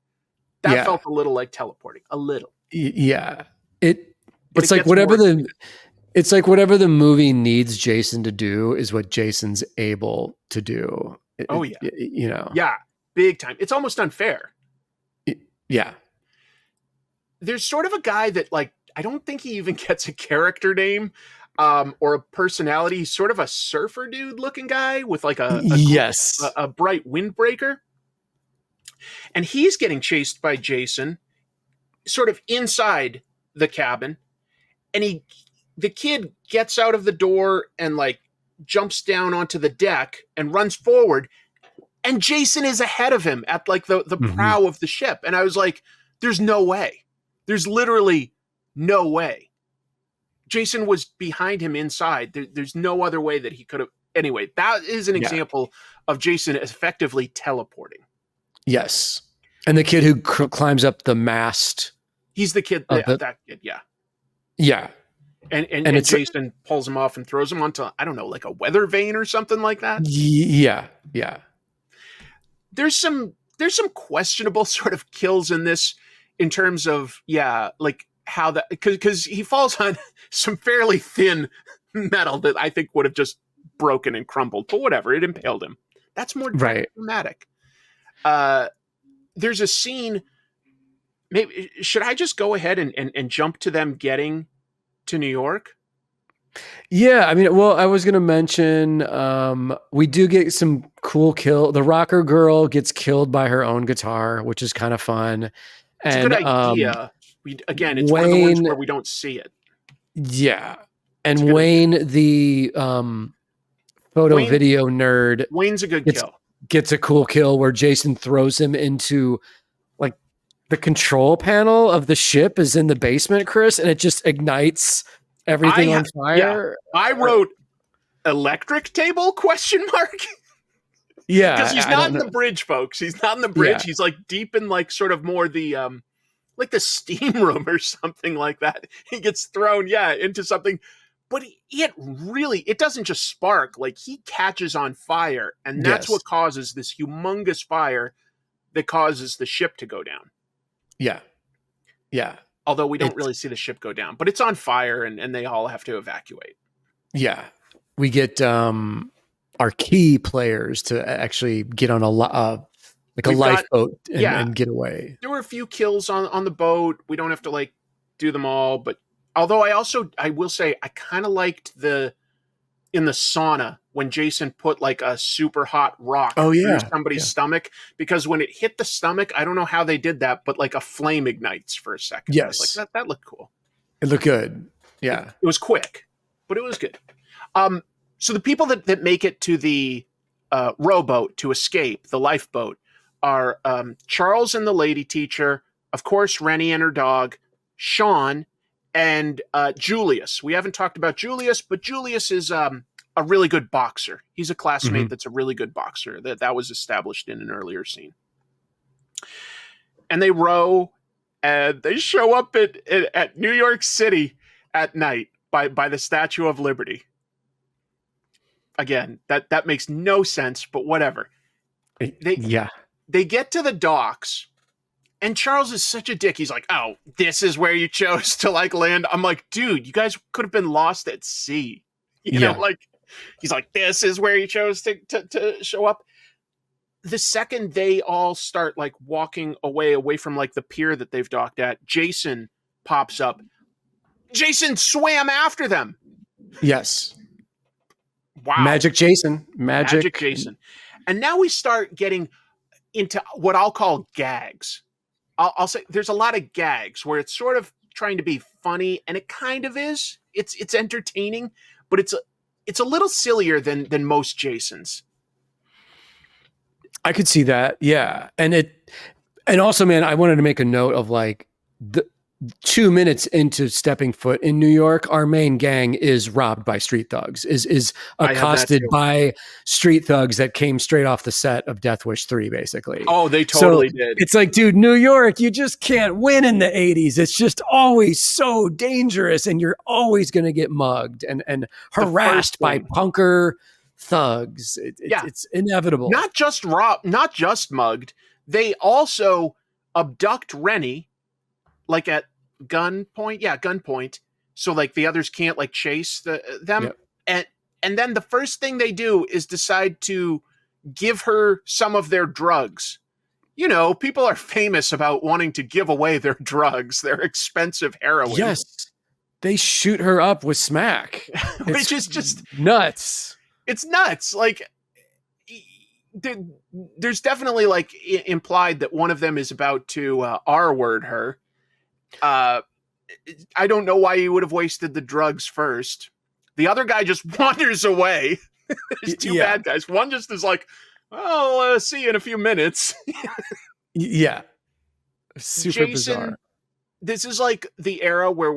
That felt a little like teleporting. A little. Yeah. It's like whatever the movie needs Jason to do is what Jason's able to do. Yeah, big time. It's almost unfair. Yeah. There's sort of a guy that I don't think he even gets a character name or a personality. He's sort of a surfer dude looking guy with a bright windbreaker. And he's getting chased by Jason sort of inside the cabin. And the kid gets out of the door and jumps down onto the deck and runs forward. And Jason is ahead of him at the prow of the ship. And I was like, there's no way. There's literally no way. Jason was behind him inside. There's no other way that he could have. Anyway, that is an example of Jason effectively teleporting. Yes. And the kid who climbs up the mast. He's the kid. That kid, yeah. Yeah. And Jason pulls him off and throws him onto, I don't know, a weather vane or something like that. Yeah. Yeah. There's some questionable sort of kills in this in terms of, how that, because he falls on some fairly thin metal that I think would have just broken and crumbled, but whatever, it impaled him. That's more dramatic. There's a scene. Maybe should I just go ahead and jump to them getting to New York? Yeah, I mean, well, I was going to mention we do get some cool kill. The rocker girl gets killed by her own guitar, which is kind of fun. It's a good idea. It's one of the ones where we don't see it. Yeah, and Wayne, the video nerd, Wayne's a good kill. Gets a cool kill where Jason throws him into the control panel of the ship is in the basement, Chris, and it just ignites everything on fire. Yeah. I wrote electric table ? Yeah. Because he's not in the bridge, folks. He's not in the bridge. Yeah. He's deep in sort of more the the steam room or something like that. He gets thrown, into something. But it doesn't just spark. He catches on fire, and that's what causes this humongous fire that causes the ship to go down. Yeah. Yeah. Although we don't really see the ship go down, but it's on fire and they all have to evacuate. Yeah. We get our key players to actually get on a lifeboat and get away. There were a few kills on the boat. We don't have to do them all, but although I will say I kind of liked in the sauna when Jason put a super hot rock through somebody's stomach, because when it hit the stomach, I don't know how they did that, but a flame ignites for a second. Yes. That looked cool. It looked good. Yeah. It was quick, but it was good. So the people that make it to the rowboat to escape, the lifeboat, are Charles and the lady teacher, of course, Rennie and her dog, Sean, and Julius. We haven't talked about Julius, but Julius is a really good boxer. He's a classmate that's a really good boxer. That was established in an earlier scene. And they row, and they show up at New York City at night by the Statue of Liberty. Again, that makes no sense, but whatever. They get to the docks, and Charles is such a dick. He's like, "Oh, this is where you chose to like land." I'm like, "Dude, you guys could have been lost at sea." You know, like he's like, "This is where you chose to show up." The second they all start like walking away from like the pier that they've docked at, Jason pops up. Jason swam after them. Yes. Wow. Magic Jason. Magic Jason. And now we start getting into what I'll call gags. I'll say there's a lot of gags where it's sort of trying to be funny, and it kind of is. It's entertaining, but it's a little sillier than most Jasons. I could see that. Yeah. And also, man, I wanted to make a note of like the 2 minutes into stepping foot in New York, our main gang is robbed by street thugs, is accosted by street thugs that came straight off the set of Death Wish 3, basically. Oh, they totally did. It's like, dude, New York, you just can't win in the 80s. It's just always so dangerous, and you're always going to get mugged and harassed by punker thugs. It's inevitable. Not just robbed, not just mugged. They also abduct Rennie, like at gunpoint. Yeah, gunpoint. So like the others can't like chase them. Yep. And then the first thing they do is decide to give her some of their drugs. You know, people are famous about wanting to give away their drugs, their expensive heroin. Yes. They shoot her up with smack. Which is just nuts. It's nuts. Like, there's definitely like implied that one of them is about to R-word her. I don't know why you would have wasted the drugs first. The other guy just wanders away. There's two bad guys. One just is like, "I'll see you in a few minutes." Yeah. Super Jason, bizarre. This is like the era where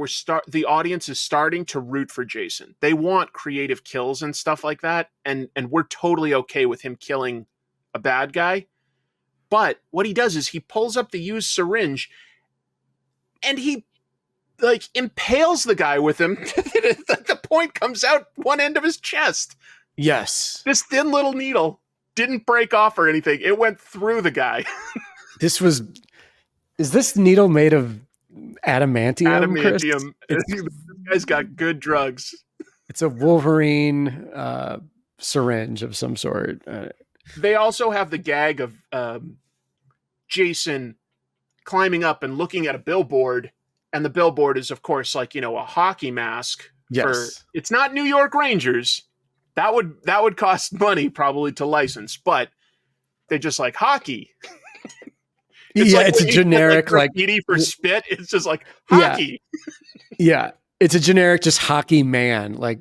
the audience is starting to root for Jason. They want creative kills and stuff like that, and we're totally okay with him killing a bad guy. But what he does is he pulls up the used syringe, and he like impales the guy with him. The point comes out one end of his chest. Yes. This thin little needle didn't break off or anything. It went through the guy. Is this needle made of adamantium? Adamantium. This guy's got good drugs. It's a Wolverine syringe of some sort. They also have the gag of Jason climbing up and looking at a billboard, and the billboard is, of course, like, you know, a hockey mask. Yes. It's not New York Rangers. That would cost money probably to license, but they just like hockey. It's a generic like graffiti for spit. It's just like hockey. Yeah. It's a generic just hockey man. Like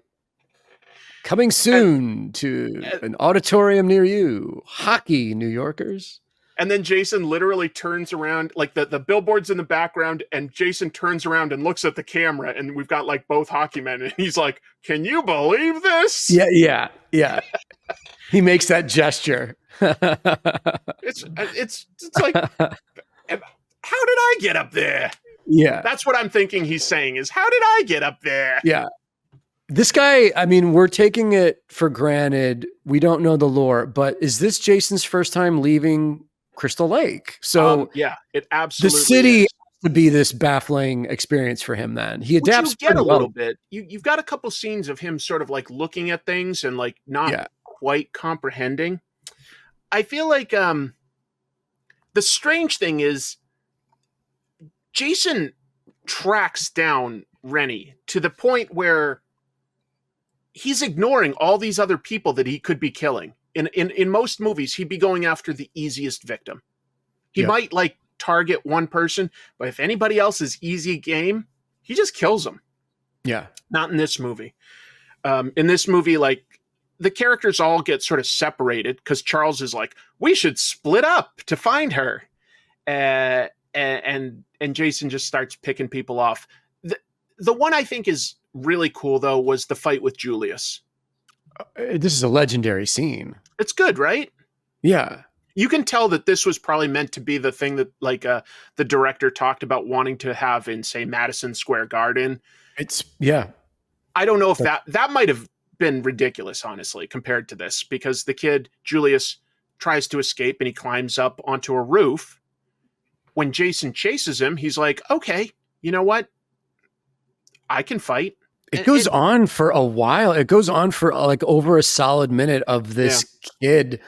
coming soon to an auditorium near you. Hockey, New Yorkers. And then Jason literally turns around, like the billboard's in the background, and Jason turns around and looks at the camera, and we've got like both hockey men, and he's like, "Can you believe this?" Yeah. He makes that gesture. It's like, how did I get up there? Yeah. That's what I'm thinking he's saying is, how did I get up there? Yeah. This guy, I mean, we're taking it for granted. We don't know the lore, but is this Jason's first time leaving Crystal Lake? So yeah, it absolutely the city is. has to be this baffling experience for him then. He adapts you get a well. little bit. You've got a couple scenes of him sort of like looking at things and like not quite comprehending. I feel like the strange thing is Jason tracks down Rennie to the point where he's ignoring all these other people that he could be killing. In most movies, he'd be going after the easiest victim. He might like target one person, but if anybody else is easy game, he just kills them. Yeah. Not in this movie. In this movie, like the characters all get sort of separated because Charles is like, we should split up to find her. And Jason just starts picking people off. The one I think is really cool, though, was the fight with Julius. This is a legendary scene. It's good, right? Yeah. You can tell that this was probably meant to be the thing that the director talked about wanting to have in, say, Madison Square Garden. I don't know if that might have been ridiculous, honestly, compared to this, because the kid, Julius, tries to escape and he climbs up onto a roof. When Jason chases him, he's like, okay, you know what? I can fight. It goes on for a while. It goes on for like over a solid minute of this kid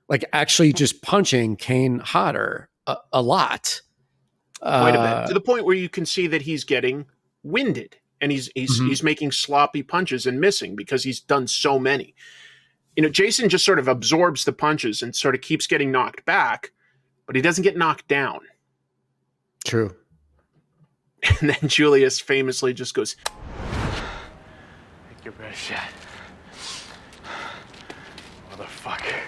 like actually just punching Kane Hodder a lot. Quite a bit. To the point where you can see that he's getting winded and he's making sloppy punches and missing because he's done so many. You know, Jason just sort of absorbs the punches and sort of keeps getting knocked back, but he doesn't get knocked down. True. And then Julius famously just goes, take your best shot. Motherfucker.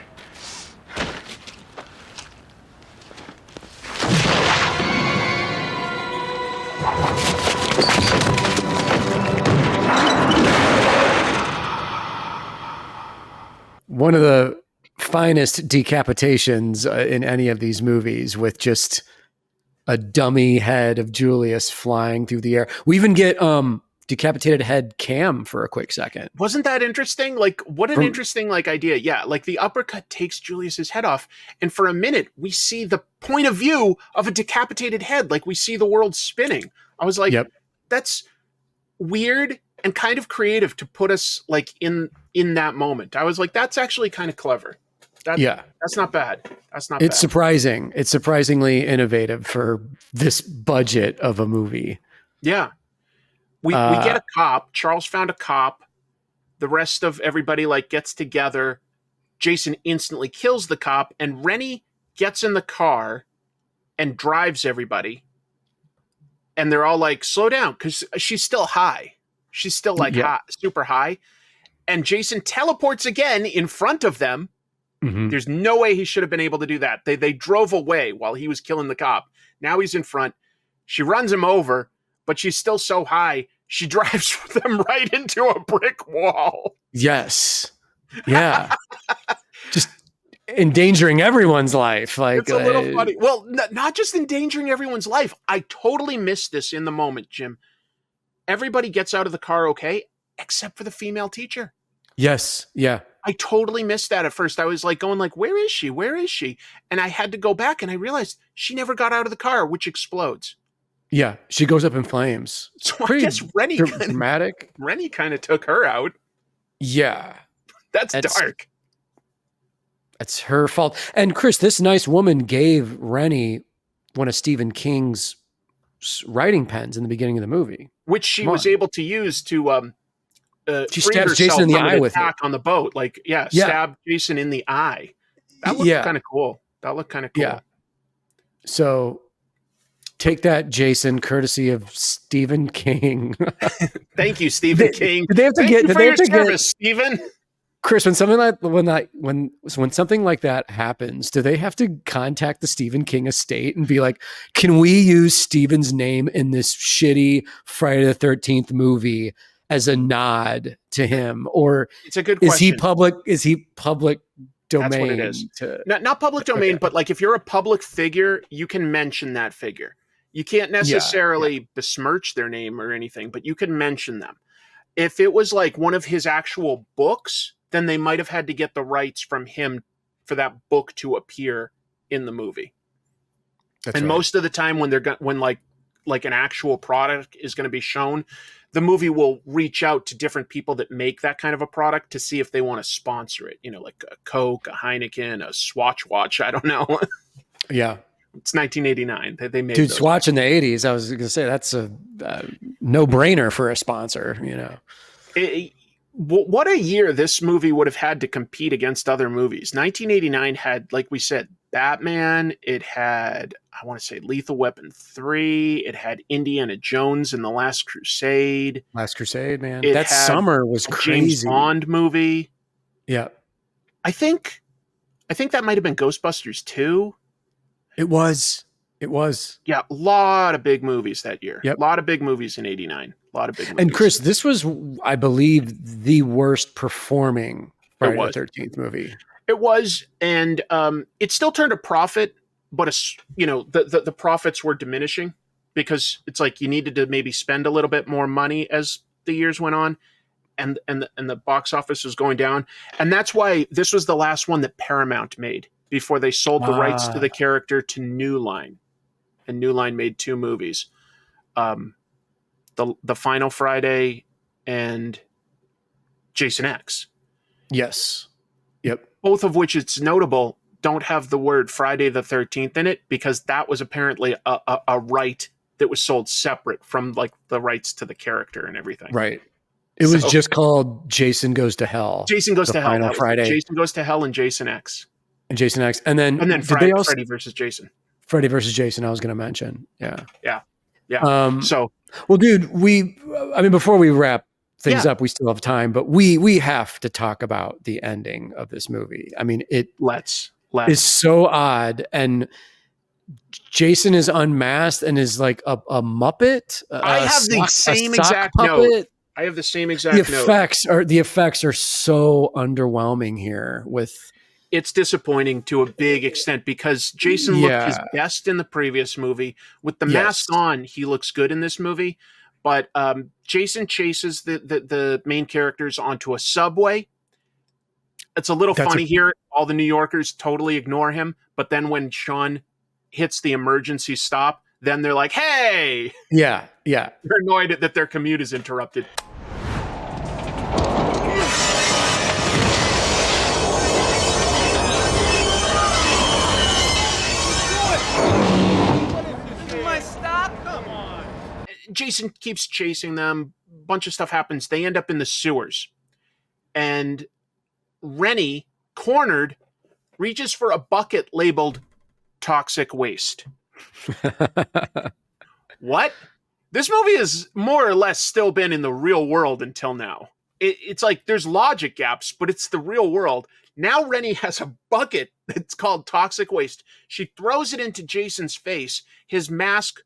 One of the finest decapitations in any of these movies, with just a dummy head of Julius flying through the air. We even get decapitated head cam for a quick second. Wasn't that interesting? Like, what an interesting idea. Yeah, like the uppercut takes Julius's head off, and for a minute we see the point of view of a decapitated head, like we see the world spinning. I was like, that's weird and kind of creative to put us like in that moment. I was like, that's actually kind of clever. That's not bad. It's surprising. It's surprisingly innovative for this budget of a movie. Yeah. We get a cop. Charles found a cop. The rest of everybody gets together. Jason instantly kills the cop, and Rennie gets in the car and drives everybody. And they're all like, slow down, because she's still high. She's still high, super high. And Jason teleports again in front of them. Mm-hmm. There's no way he should have been able to do that. They drove away while he was killing the cop. Now he's in front. She runs him over, but she's still so high, she drives them right into a brick wall. Yes. Yeah. Just endangering everyone's life. Like, it's a little funny. Well, not just endangering everyone's life. I totally missed this in the moment, Jim. Everybody gets out of the car okay, except for the female teacher. Yes. Yeah. I totally missed that at first. I was going where is she? Where is she? And I had to go back and I realized she never got out of the car, which explodes. Yeah. She goes up in flames. So I guess Rennie dramatic. Rennie kind of took her out. Yeah. That's dark. That's her fault. And Chris, this nice woman gave Rennie one of Stephen King's writing pens in the beginning of the movie, which she was able to use to she stabs Jason in the eye with it on the boat. Stab Jason in the eye. That looked kind of cool. Yeah. So take that, Jason, courtesy of Stephen King. Thank you, Stephen King. Did they have to get Stephen? Chris, when something like that happens, do they have to contact the Stephen King estate and be like, can we use Stephen's name in this shitty Friday the 13th movie as a nod to him? Or it's a good question. Is he public domain? That's what it is. Not public domain, but if you're a public figure, you can mention that figure. You can't necessarily besmirch their name or anything, but you can mention them. If it was one of his actual books, then they might have had to get the rights from him for that book to appear in the movie. Most of the time when an actual product is going to be shown, the movie will reach out to different people that make that kind of a product to see if they want to sponsor it. Like a Coke, a Heineken, a Swatch watch. I don't know. Yeah. It's 1989. They made Dude, Swatch in the 80s. I was going to say that's a no-brainer for a sponsor, What a year this movie would have had to compete against other movies. 1989 had, like we said, Batman. It had, I want to say, Lethal Weapon 3. It had Indiana Jones and the Last Crusade. Last Crusade, man. That summer was crazy. James Bond movie. Yeah. I think that might have been Ghostbusters 2. It was. Yeah, a lot of big movies that year. Yep. A lot of big movies in 89. A lot of big movies. And Chris, this was, I believe, the worst performing Friday the 13th movie. It was, and it still turned a profit, but the profits were diminishing because it's like you needed to maybe spend a little bit more money as the years went on, and the box office was going down, and that's why this was the last one that Paramount made before they sold the rights to the character to New Line, and New Line made 2 movies, the Final Friday and Jason X. Yes. Yep. Both of which, it's notable, don't have the word Friday the 13th in it because that was apparently a right that was sold separate from like the rights to the character and everything. Right. It was just called Jason Goes to Hell. Jason Goes to Hell. Final Friday. Jason Goes to Hell and Jason X. And Jason X. And then Freddy versus Jason. Freddy versus Jason, I was going to mention. Yeah. Yeah. Well, dude, before we wrap things up, we still have time, but we have to talk about the ending of this movie. I mean, let's is so odd, and Jason is unmasked and is like a Muppet. I have the same exact note. I have the same exact note. The effects are so underwhelming here. It's disappointing to a big extent because Jason looked his best in the previous movie. With the mask on, he looks good in this movie. But Jason chases the main characters onto a subway. It's a little funny here. All the New Yorkers totally ignore him. But then when Sean hits the emergency stop, then they're like, hey! Yeah. They're annoyed that their commute is interrupted. Jason keeps chasing them. A bunch of stuff happens. They end up in the sewers. And Rennie, cornered, reaches for a bucket labeled toxic waste. What? This movie has more or less still been in the real world until now. It's like there's logic gaps, but it's the real world. Now Rennie has a bucket that's called toxic waste. She throws it into Jason's face. His mask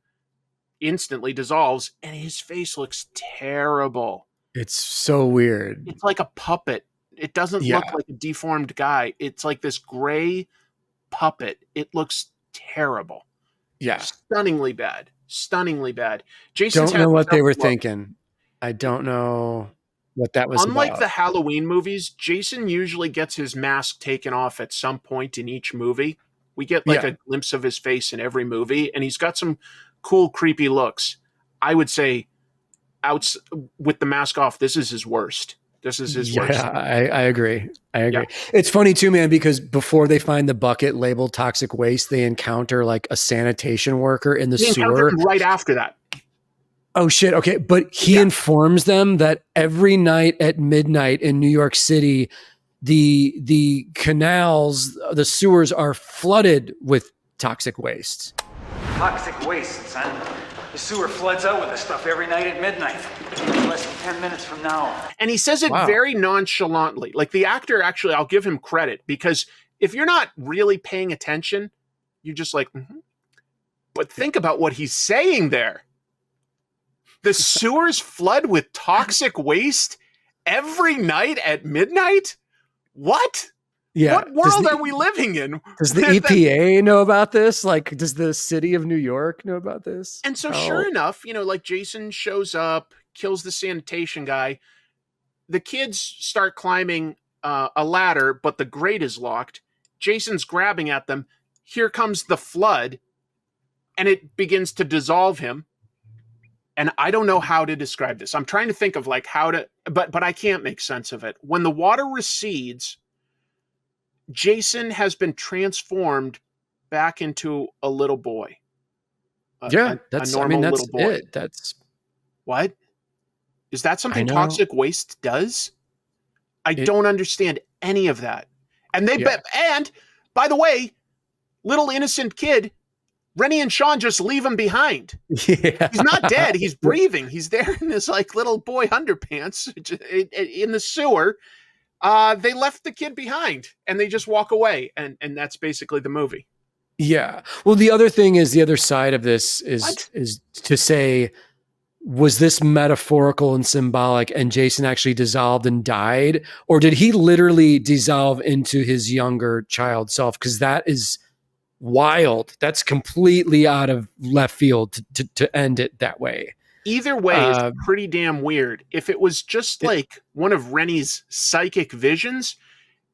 instantly dissolves and his face looks terrible. It's so weird. It's like a puppet. It doesn't look like a deformed guy. It's like this gray puppet. It looks terrible. Yeah. Stunningly bad. Don't know what they were thinking. I don't know what that was Unlike about. the Halloween movies, Jason usually gets his mask taken off at some point in each movie. We get like a glimpse of his face in every movie, and he's got some cool, creepy looks. I would say, with the mask off, this is his worst. This is his worst. Yeah, I agree. Yeah. It's funny too, man, because before they find the bucket labeled toxic waste, they encounter like a sanitation worker in the sewer. Right after that. Oh shit. Okay. But he informs them that every night at midnight in New York City, the canals, the sewers are flooded with toxic waste. Toxic waste, son. The sewer floods out with this stuff every night at midnight. Less than 10 minutes from now. And he says it very nonchalantly. Like the actor, actually, I'll give him credit because if you're not really paying attention, you're just like, But think about what he's saying there. The sewers flood with toxic waste every night at midnight? What? Yeah. What world are we living in? Does the EPA know about this? Like, does the city of New York know about this? And so sure enough, like Jason shows up, kills the sanitation guy. The kids start climbing a ladder, but the grate is locked. Jason's grabbing at them. Here comes the flood, and it begins to dissolve him. And I don't know how to describe this. I'm trying to think of like how to, but I can't make sense of it. When the water recedes, Jason has been transformed back into a little boy. That's little boy. it. That's what? Is that something toxic waste does? I don't understand any of that. And and by the way, little innocent kid, Rennie and Sean just leave him behind. Yeah. He's not dead. He's breathing. He's there in this like little boy underpants in the sewer. They left the kid behind and they just walk away, and that's basically the movie. Yeah. Well, the other thing is, the other side of this What? is to say, was this metaphorical and symbolic, and Jason actually dissolved and died, or did he literally dissolve into his younger child self? Because that is wild. That's completely out of left field to end it that way. Either way is pretty damn weird. If it was just like one of Rennie's psychic visions,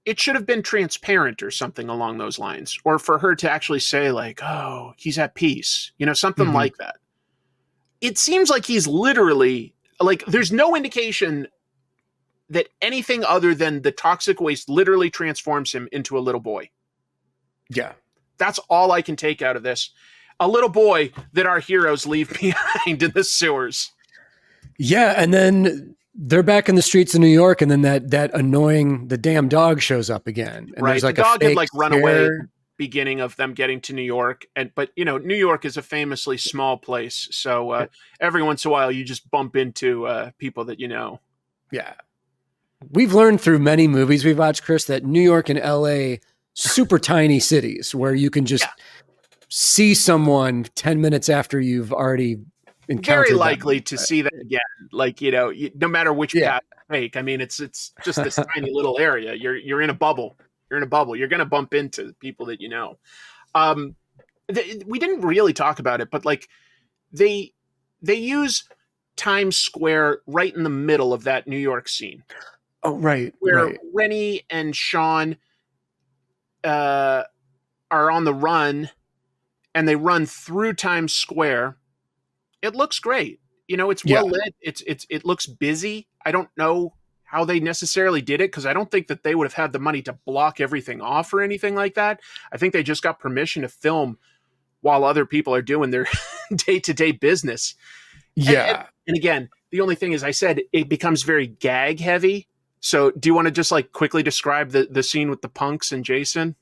it should have been transparent or something along those lines. Or for her to actually say like, oh, he's at peace, something like that. It seems like he's literally like, there's no indication that anything other than the toxic waste literally transforms him into a little boy. Yeah. That's all I can take out of this. A little boy that our heroes leave behind in the sewers. Yeah. And then they're back in the streets of New York, and then that annoying, the damn dog shows up again. And right. There's like the dog a had like run scare. away beginning of them getting to New York. But New York is a famously small place. So every once in a while you just bump into people that you know. Yeah. We've learned through many movies we've watched, Chris, that New York and LA, super tiny cities where you can just see someone 10 minutes after you've already encountered very likely them. to see that again. Like, no matter which path you take. I mean, it's just this tiny little area. You're in a bubble. You're in a bubble. You're going to bump into people that you know. We didn't really talk about it, but like they use Times Square right in the middle of that New York scene. Oh, right. Where Rennie and Sean are on the run, and they run through Times Square. It looks great. It's well lit. It looks busy. I don't know how they necessarily did it, because I don't think that they would have had the money to block everything off or anything like that. I think they just got permission to film while other people are doing their day-to-day business. Yeah. And again, the only thing is, I said it becomes very gag heavy. So do you want to just like quickly describe the scene with the punks and Jason?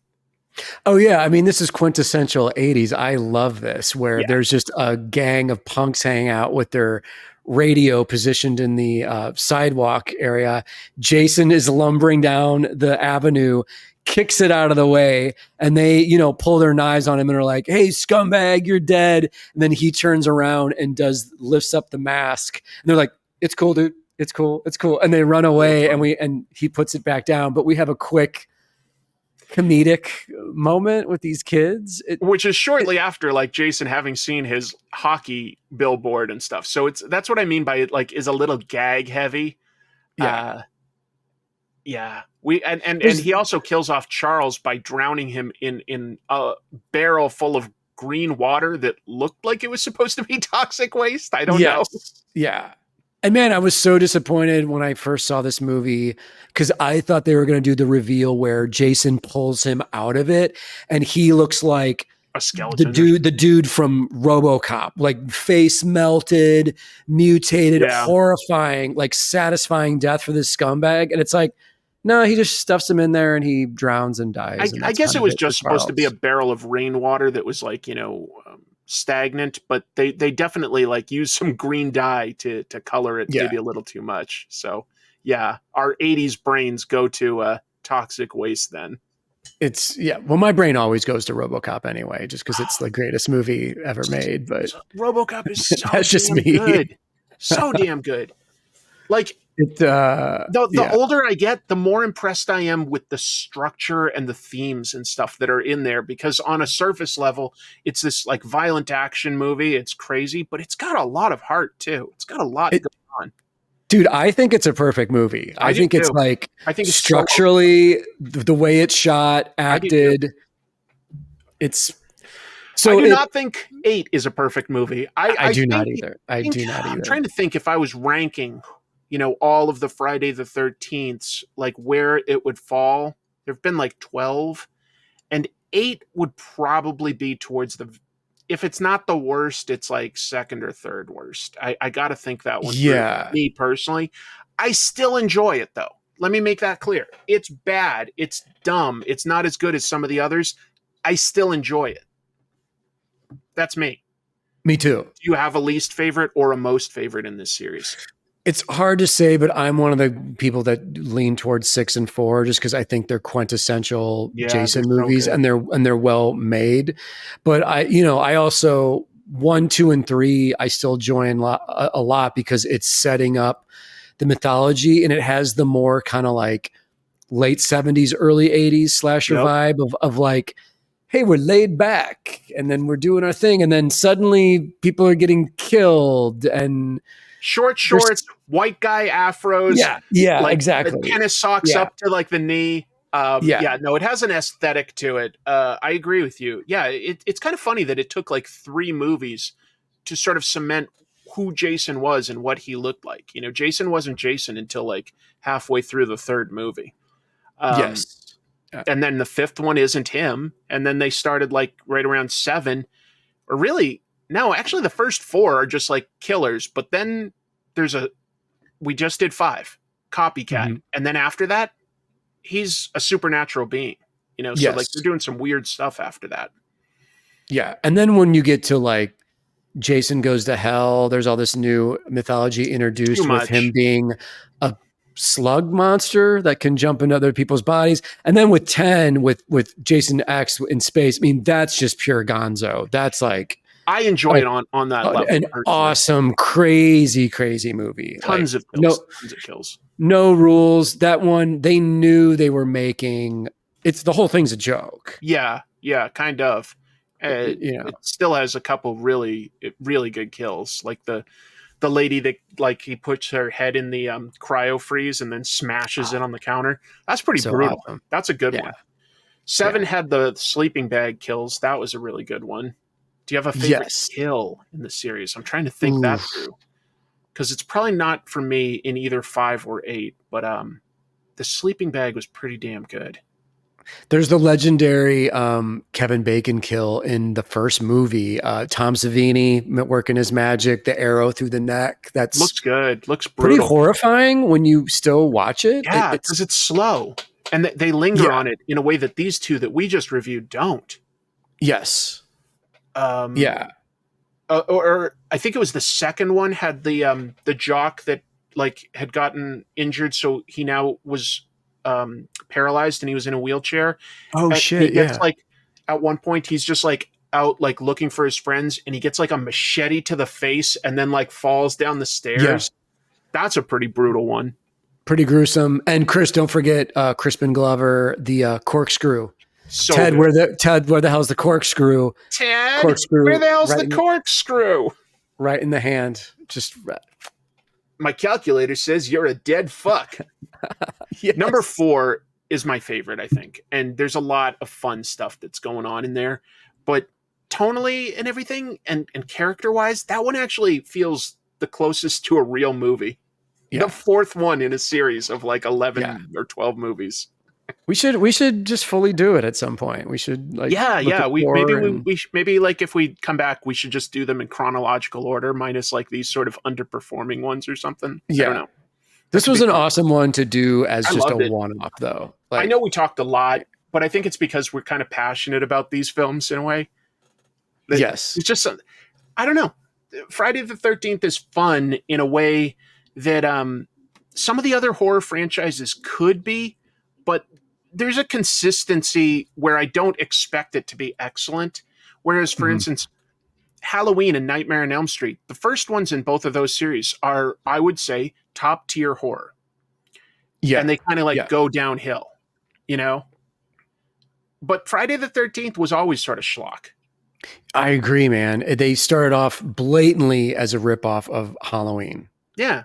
Oh yeah. I mean, this is quintessential 80s. I love this, where there's just a gang of punks hanging out with their radio positioned in the sidewalk area. Jason is lumbering down the avenue, kicks it out of the way, and they, pull their knives on him and are like, "Hey, scumbag, you're dead." And then he turns around and lifts up the mask, and they're like, "It's cool, dude. It's cool. It's cool." And they run away, and he puts it back down. But we have a quick comedic moment with these kids, which is shortly after like Jason having seen his hockey billboard and stuff. So that's what I mean by it, like, is a little gag heavy. And he also kills off Charles by drowning him in a barrel full of green water that looked like it was supposed to be toxic waste. I don't know. Yeah. And man, I was so disappointed when I first saw this movie, because I thought they were going to do the reveal where Jason pulls him out of it and he looks like a skeleton. The dude from RoboCop, like face melted, mutated, horrifying, like satisfying death for this scumbag. And it's like, no, he just stuffs him in there and he drowns and dies. I guess it was just supposed to be a barrel of rainwater that was like, stagnant, but they definitely like use some green dye to color it maybe a little too much. So our 80s brains go to toxic waste then. Well, my brain always goes to RoboCop anyway, just because it's the greatest movie ever made. But RoboCop is so that's just me. Good. So damn good. Like the older I get, the more impressed I am with the structure and the themes and stuff that are in there, because on a surface level, it's this like violent action movie. It's crazy, but it's got a lot of heart too. It's got a lot going on. Dude, I think it's a perfect movie. I think it's like, I think it's structurally the way it's shot, acted. It's so. I do not think 8 is a perfect movie. I do not either. I'm trying to think if I was ranking, all of the Friday the 13th, like where it would fall. There've been like 12, and 8 would probably be towards if it's not the worst, it's like second or third worst. I got to think that one. Yeah. Me personally, I still enjoy it though. Let me make that clear. It's bad. It's dumb. It's not as good as some of the others. I still enjoy it. That's me. Me too. Do you have a least favorite or a most favorite in this series? It's hard to say, but I'm one of the people that lean towards 6 and 4 just because I think they're quintessential Jason they're so movies good. and they're well made. But I also 1, 2, and 3 I still join a lot because it's setting up the mythology and it has the more kind of like late 70s, early 80s slasher vibe of like, hey, we're laid back and then we're doing our thing. And then suddenly people are getting killed and short shorts, white guy afros. Yeah, like, exactly. Tennis socks up to like the knee. No, it has an aesthetic to it. I agree with you. Yeah, it's kind of funny that it took like 3 movies to sort of cement who Jason was and what he looked like. You know, Jason wasn't Jason until like halfway through the 3rd movie. Yes. And then the 5th one isn't him. And then they started like right around 7, or really, no, actually the first 4 are just like killers. But then we just did 5, Copycat. Mm-hmm. And then after that, he's a supernatural being, you know? So like they're doing some weird stuff after that. Yeah. And then when you get to like Jason Goes to Hell, there's all this new mythology introduced with him being a slug monster that can jump into other people's bodies. And then with 10, with Jason X in space, I mean, that's just pure gonzo. That's like, I enjoy it on that level. An awesome, crazy movie. Tons of kills. No rules. That one, they knew they were making. It's the whole thing's a joke. Yeah, kind of. It still has a couple really good kills, like the lady that like he puts her head in the cryo freeze and then smashes it on the counter. That's pretty brutal. Awesome. That's a good one. 7 had the sleeping bag kills. That was a really good one. Do you have a favorite kill in the series? I'm trying to think that through, because it's probably not for me in either 5 or 8. But the sleeping bag was pretty damn good. There's the legendary Kevin Bacon kill in the first movie. Tom Savini working his magic, the arrow through the neck. That looks good. Looks brutal. Pretty horrifying when you still watch it. Yeah, because it's slow. And they linger on it in a way that these 2 that we just reviewed don't. Yes. Or I think it was the second one had the jock that like had gotten injured, so he now was paralyzed and he was in a wheelchair. Oh, and shit! He gets, like at one point he's just like out like looking for his friends, and he gets like a machete to the face and then like falls down the stairs. Yeah. That's a pretty brutal one. Pretty gruesome. And Chris, don't forget Crispin Glover, the corkscrew. So Ted, where the hell's the corkscrew? Ted, where the hell's the corkscrew? Right in the hand. Just my calculator says you're a dead fuck. Yes. Number 4 is my favorite, I think. And there's a lot of fun stuff that's going on in there. But tonally and everything and character-wise, that one actually feels the closest to a real movie. Yeah. The 4th one in a series of like 11 or 12 movies. We should just fully do it at some point. We should like maybe like if we come back, we should just do them in chronological order, minus like these sort of underperforming ones or something. Yeah. I don't know. This was an awesome one to do as just a one-off, though. Like, I know we talked a lot, but I think it's because we're kind of passionate about these films in a way. Yes, it's just I don't know. Friday the 13th is fun in a way that some of the other horror franchises could be, but there's a consistency where I don't expect it to be excellent. Whereas, for instance, Halloween and Nightmare on Elm Street, the first ones in both of those series are, I would say, top tier horror. Yeah. And they kind of like go downhill, you know? But Friday the 13th was always sort of schlock. I agree, man. They started off blatantly as a ripoff of Halloween. Yeah.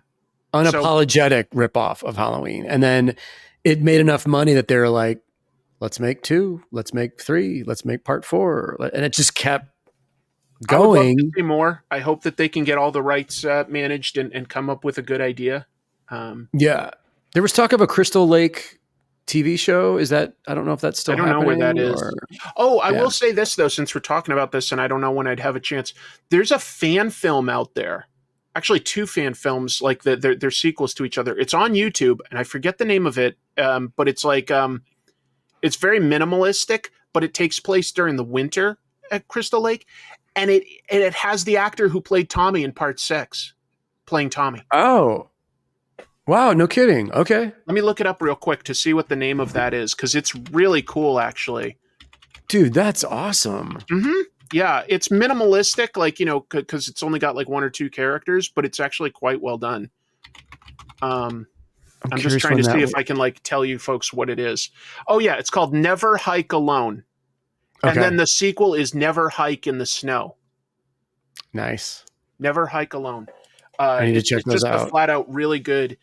Unapologetic ripoff of Halloween. And then it made enough money that they're like, let's make 2, let's make 3, let's make part 4. And it just kept going. I would love to see more. I hope that they can get all the rights managed and come up with a good idea. Yeah. There was talk of a Crystal Lake TV show. Is that, I don't know if that's still happening. I don't know where that is. I will say this, though, since we're talking about this, and I don't know when I'd have a chance. There's a fan film out there. Actually, 2 fan films, like they're sequels to each other. It's on YouTube, and I forget the name of it, but it's like it's very minimalistic, but it takes place during the winter at Crystal Lake, and it has the actor who played Tommy in Part 6 playing Tommy. Oh, Wow, no kidding. Okay. Let me look it up real quick to see what the name of that is, because it's really cool, actually. Dude, that's awesome. Mm-hmm. Yeah, it's minimalistic, like, because it's only got like one or two characters, but it's actually quite well done. I'm just trying to see if I can like tell you folks what it is. Oh yeah, it's called Never Hike Alone. Okay. And then the sequel is Never Hike in the Snow. Nice. Never Hike Alone. I need to check those out. It's just a flat out really good.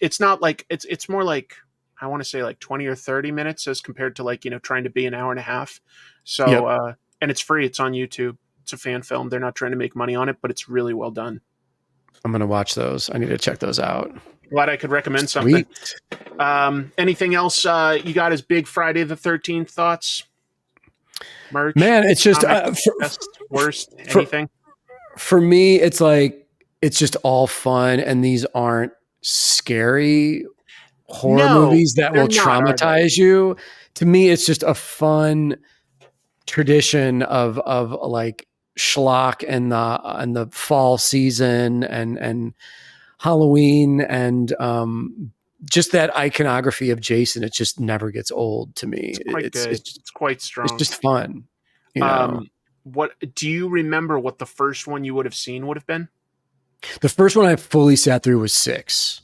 It's not like it's more like, I want to say like 20 or 30 minutes as compared to like, trying to be an hour and a half. So, and it's free. It's on YouTube. It's a fan film. They're not trying to make money on it, but it's really well done. I'm going to watch those. I need to check those out. Glad I could recommend something. Anything else you got as big Friday the 13th thoughts? Merch? Man, it's just best, worst, anything? For me, it's like, it's just all fun. And these aren't scary horror movies that will traumatize you. To me, it's just a fun tradition of like schlock and the fall season and Halloween and just that iconography of Jason. It just never gets old to me. It's quite good. It's quite strong. It's just fun. What do you remember? What the first one you would have seen would have been? The first one I fully sat through was 6.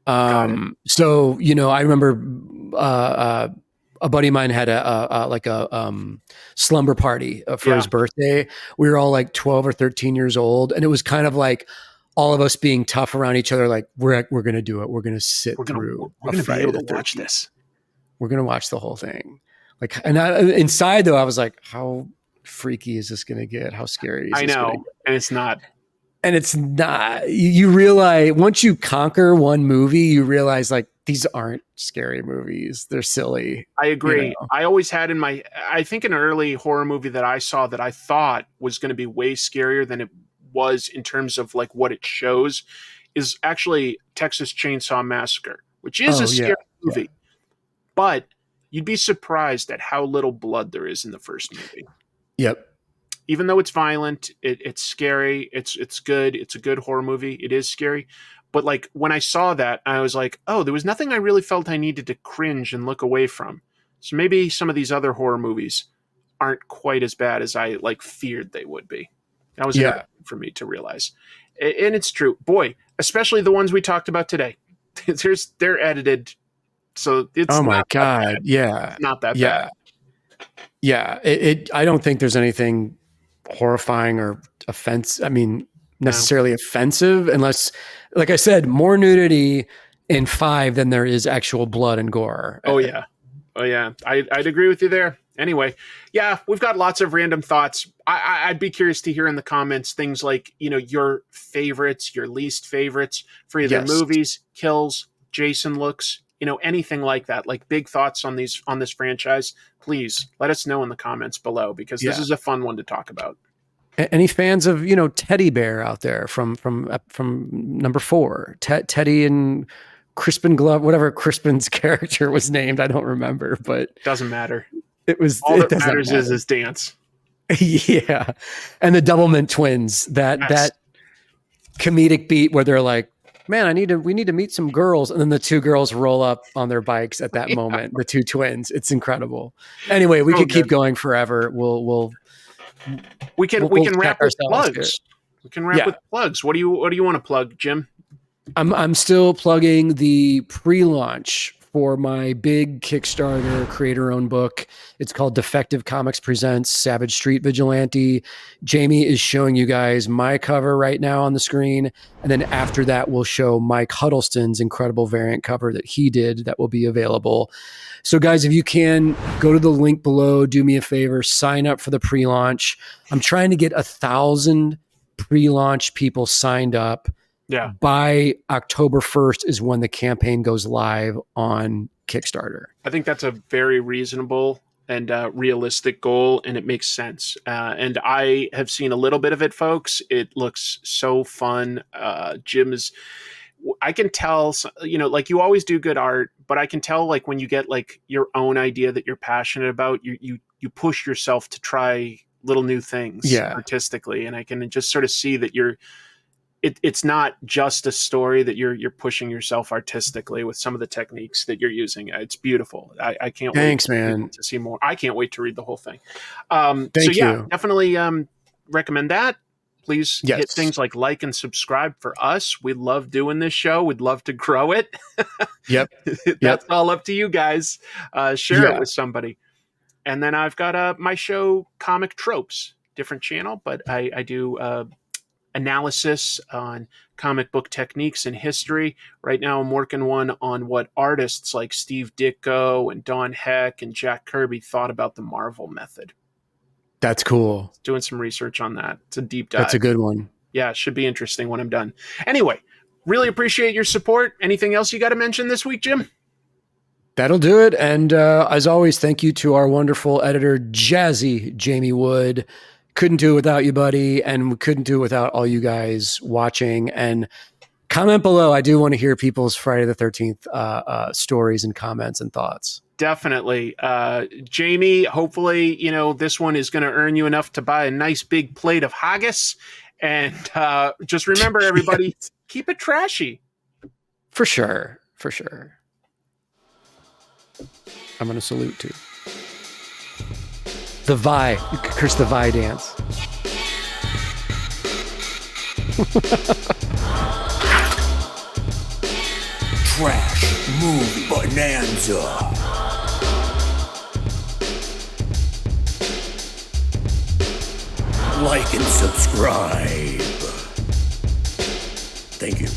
So I remember a buddy of mine had a slumber party for his birthday. We were all like 12 or 13 years old, and it was kind of like all of us being tough around each other. Like we're going to do it. We're going to sit through. We're going to be able to watch this. We're going to watch the whole thing. Like, and inside though, I was like, how freaky is this going to get? How scary is this gonna get? And it's not. And it's not. You realize once you conquer one movie, you realize like these aren't scary movies. They're silly. I agree. I always had I think an early horror movie that I saw that I thought was going to be way scarier than it was in terms of like what it shows is actually Texas Chainsaw Massacre, which is a scary movie. But you'd be surprised at how little blood there is in the first movie. Yep. Even though it's violent, it's scary. It's good. It's a good horror movie. It is scary. But like when I saw that, I was like, oh, there was nothing I really felt I needed to cringe and look away from. So maybe some of these other horror movies aren't quite as bad as I like feared they would be. That was for me to realize. And it's true. Boy, especially the ones we talked about today. They're edited. So it's God. Yeah. Not that bad. Yeah. I don't think there's anything horrifying or necessarily offensive, unless, like I said, more nudity in 5 than there is actual blood and gore. Oh yeah. I'd agree with you there. Anyway, yeah, we've got lots of random thoughts. I'd be curious to hear in the comments things like, your favorites, your least favorites for either movies, kills, Jason looks, anything like that, like big thoughts on this franchise. Please let us know in the comments below, because this is a fun one to talk about. Any fans of, Teddy Bear out there from number 4, Teddy and Crispin Glove, whatever Crispin's character was named. I don't remember, but doesn't matter. All that matters is his dance. Yeah. And the Doublemint twins, that comedic beat where they're like, man, we need to meet some girls. And then the 2 girls roll up on their bikes at that moment, the 2 twins. It's incredible. Anyway, we could keep going forever. We can wrap with plugs. We can wrap with plugs. What do you want to plug, Jim? I'm still plugging the pre-launch for my big Kickstarter creator-owned book. It's called Defective Comics Presents Savage Street Vigilante. Jamie is showing you guys my cover right now on the screen. And then after that, we'll show Mike Huddleston's incredible variant cover that he did that will be available. So guys, if you can, go to the link below, do me a favor, sign up for the pre-launch. I'm trying to get 1,000 pre-launch people signed up. Yeah. By October 1st is when the campaign goes live on Kickstarter. I think that's a very reasonable and realistic goal, and it makes sense. And I have seen a little bit of it, folks. It looks so fun. Jim's, I can tell, like you always do good art, but I can tell like when you get like your own idea that you're passionate about, you push yourself to try little new things artistically. And I can just sort of see that you're it's not just a story that you're pushing yourself artistically with some of the techniques that you're using. It's beautiful. I can't Thanks, wait man. to see more. I can't wait to read the whole thing. Thank you. Definitely recommend that. Please Yes. hit things like and subscribe for us. We love doing this show. We'd love to grow it. Yep. That's all up to you guys. Share Yeah. it with somebody. And then I've got my show, Comic Tropes, different channel, but I do analysis on comic book techniques and history. Right now I'm working one on what artists like Steve Ditko and Don Heck and Jack Kirby thought about the Marvel method. That's cool. Doing some research on that. It's a deep dive. That's a good one. Yeah, it should be interesting when I'm done. Anyway, really appreciate your support. Anything else you got to mention this week, Jim? That'll do it. And as always, thank you to our wonderful editor, Jazzy Jamie Wood. Couldn't do it without you, buddy. And we couldn't do it without all you guys watching. And comment below. I do want to hear people's Friday the 13th stories and comments and thoughts. Definitely. Jamie, hopefully, this one is going to earn you enough to buy a nice big plate of haggis. And just remember, everybody, keep it trashy. For sure. For sure. I'm going to salute too. The Vi, Chris, the Vi dance. Trash Movie Bonanza. Like and subscribe. Thank you.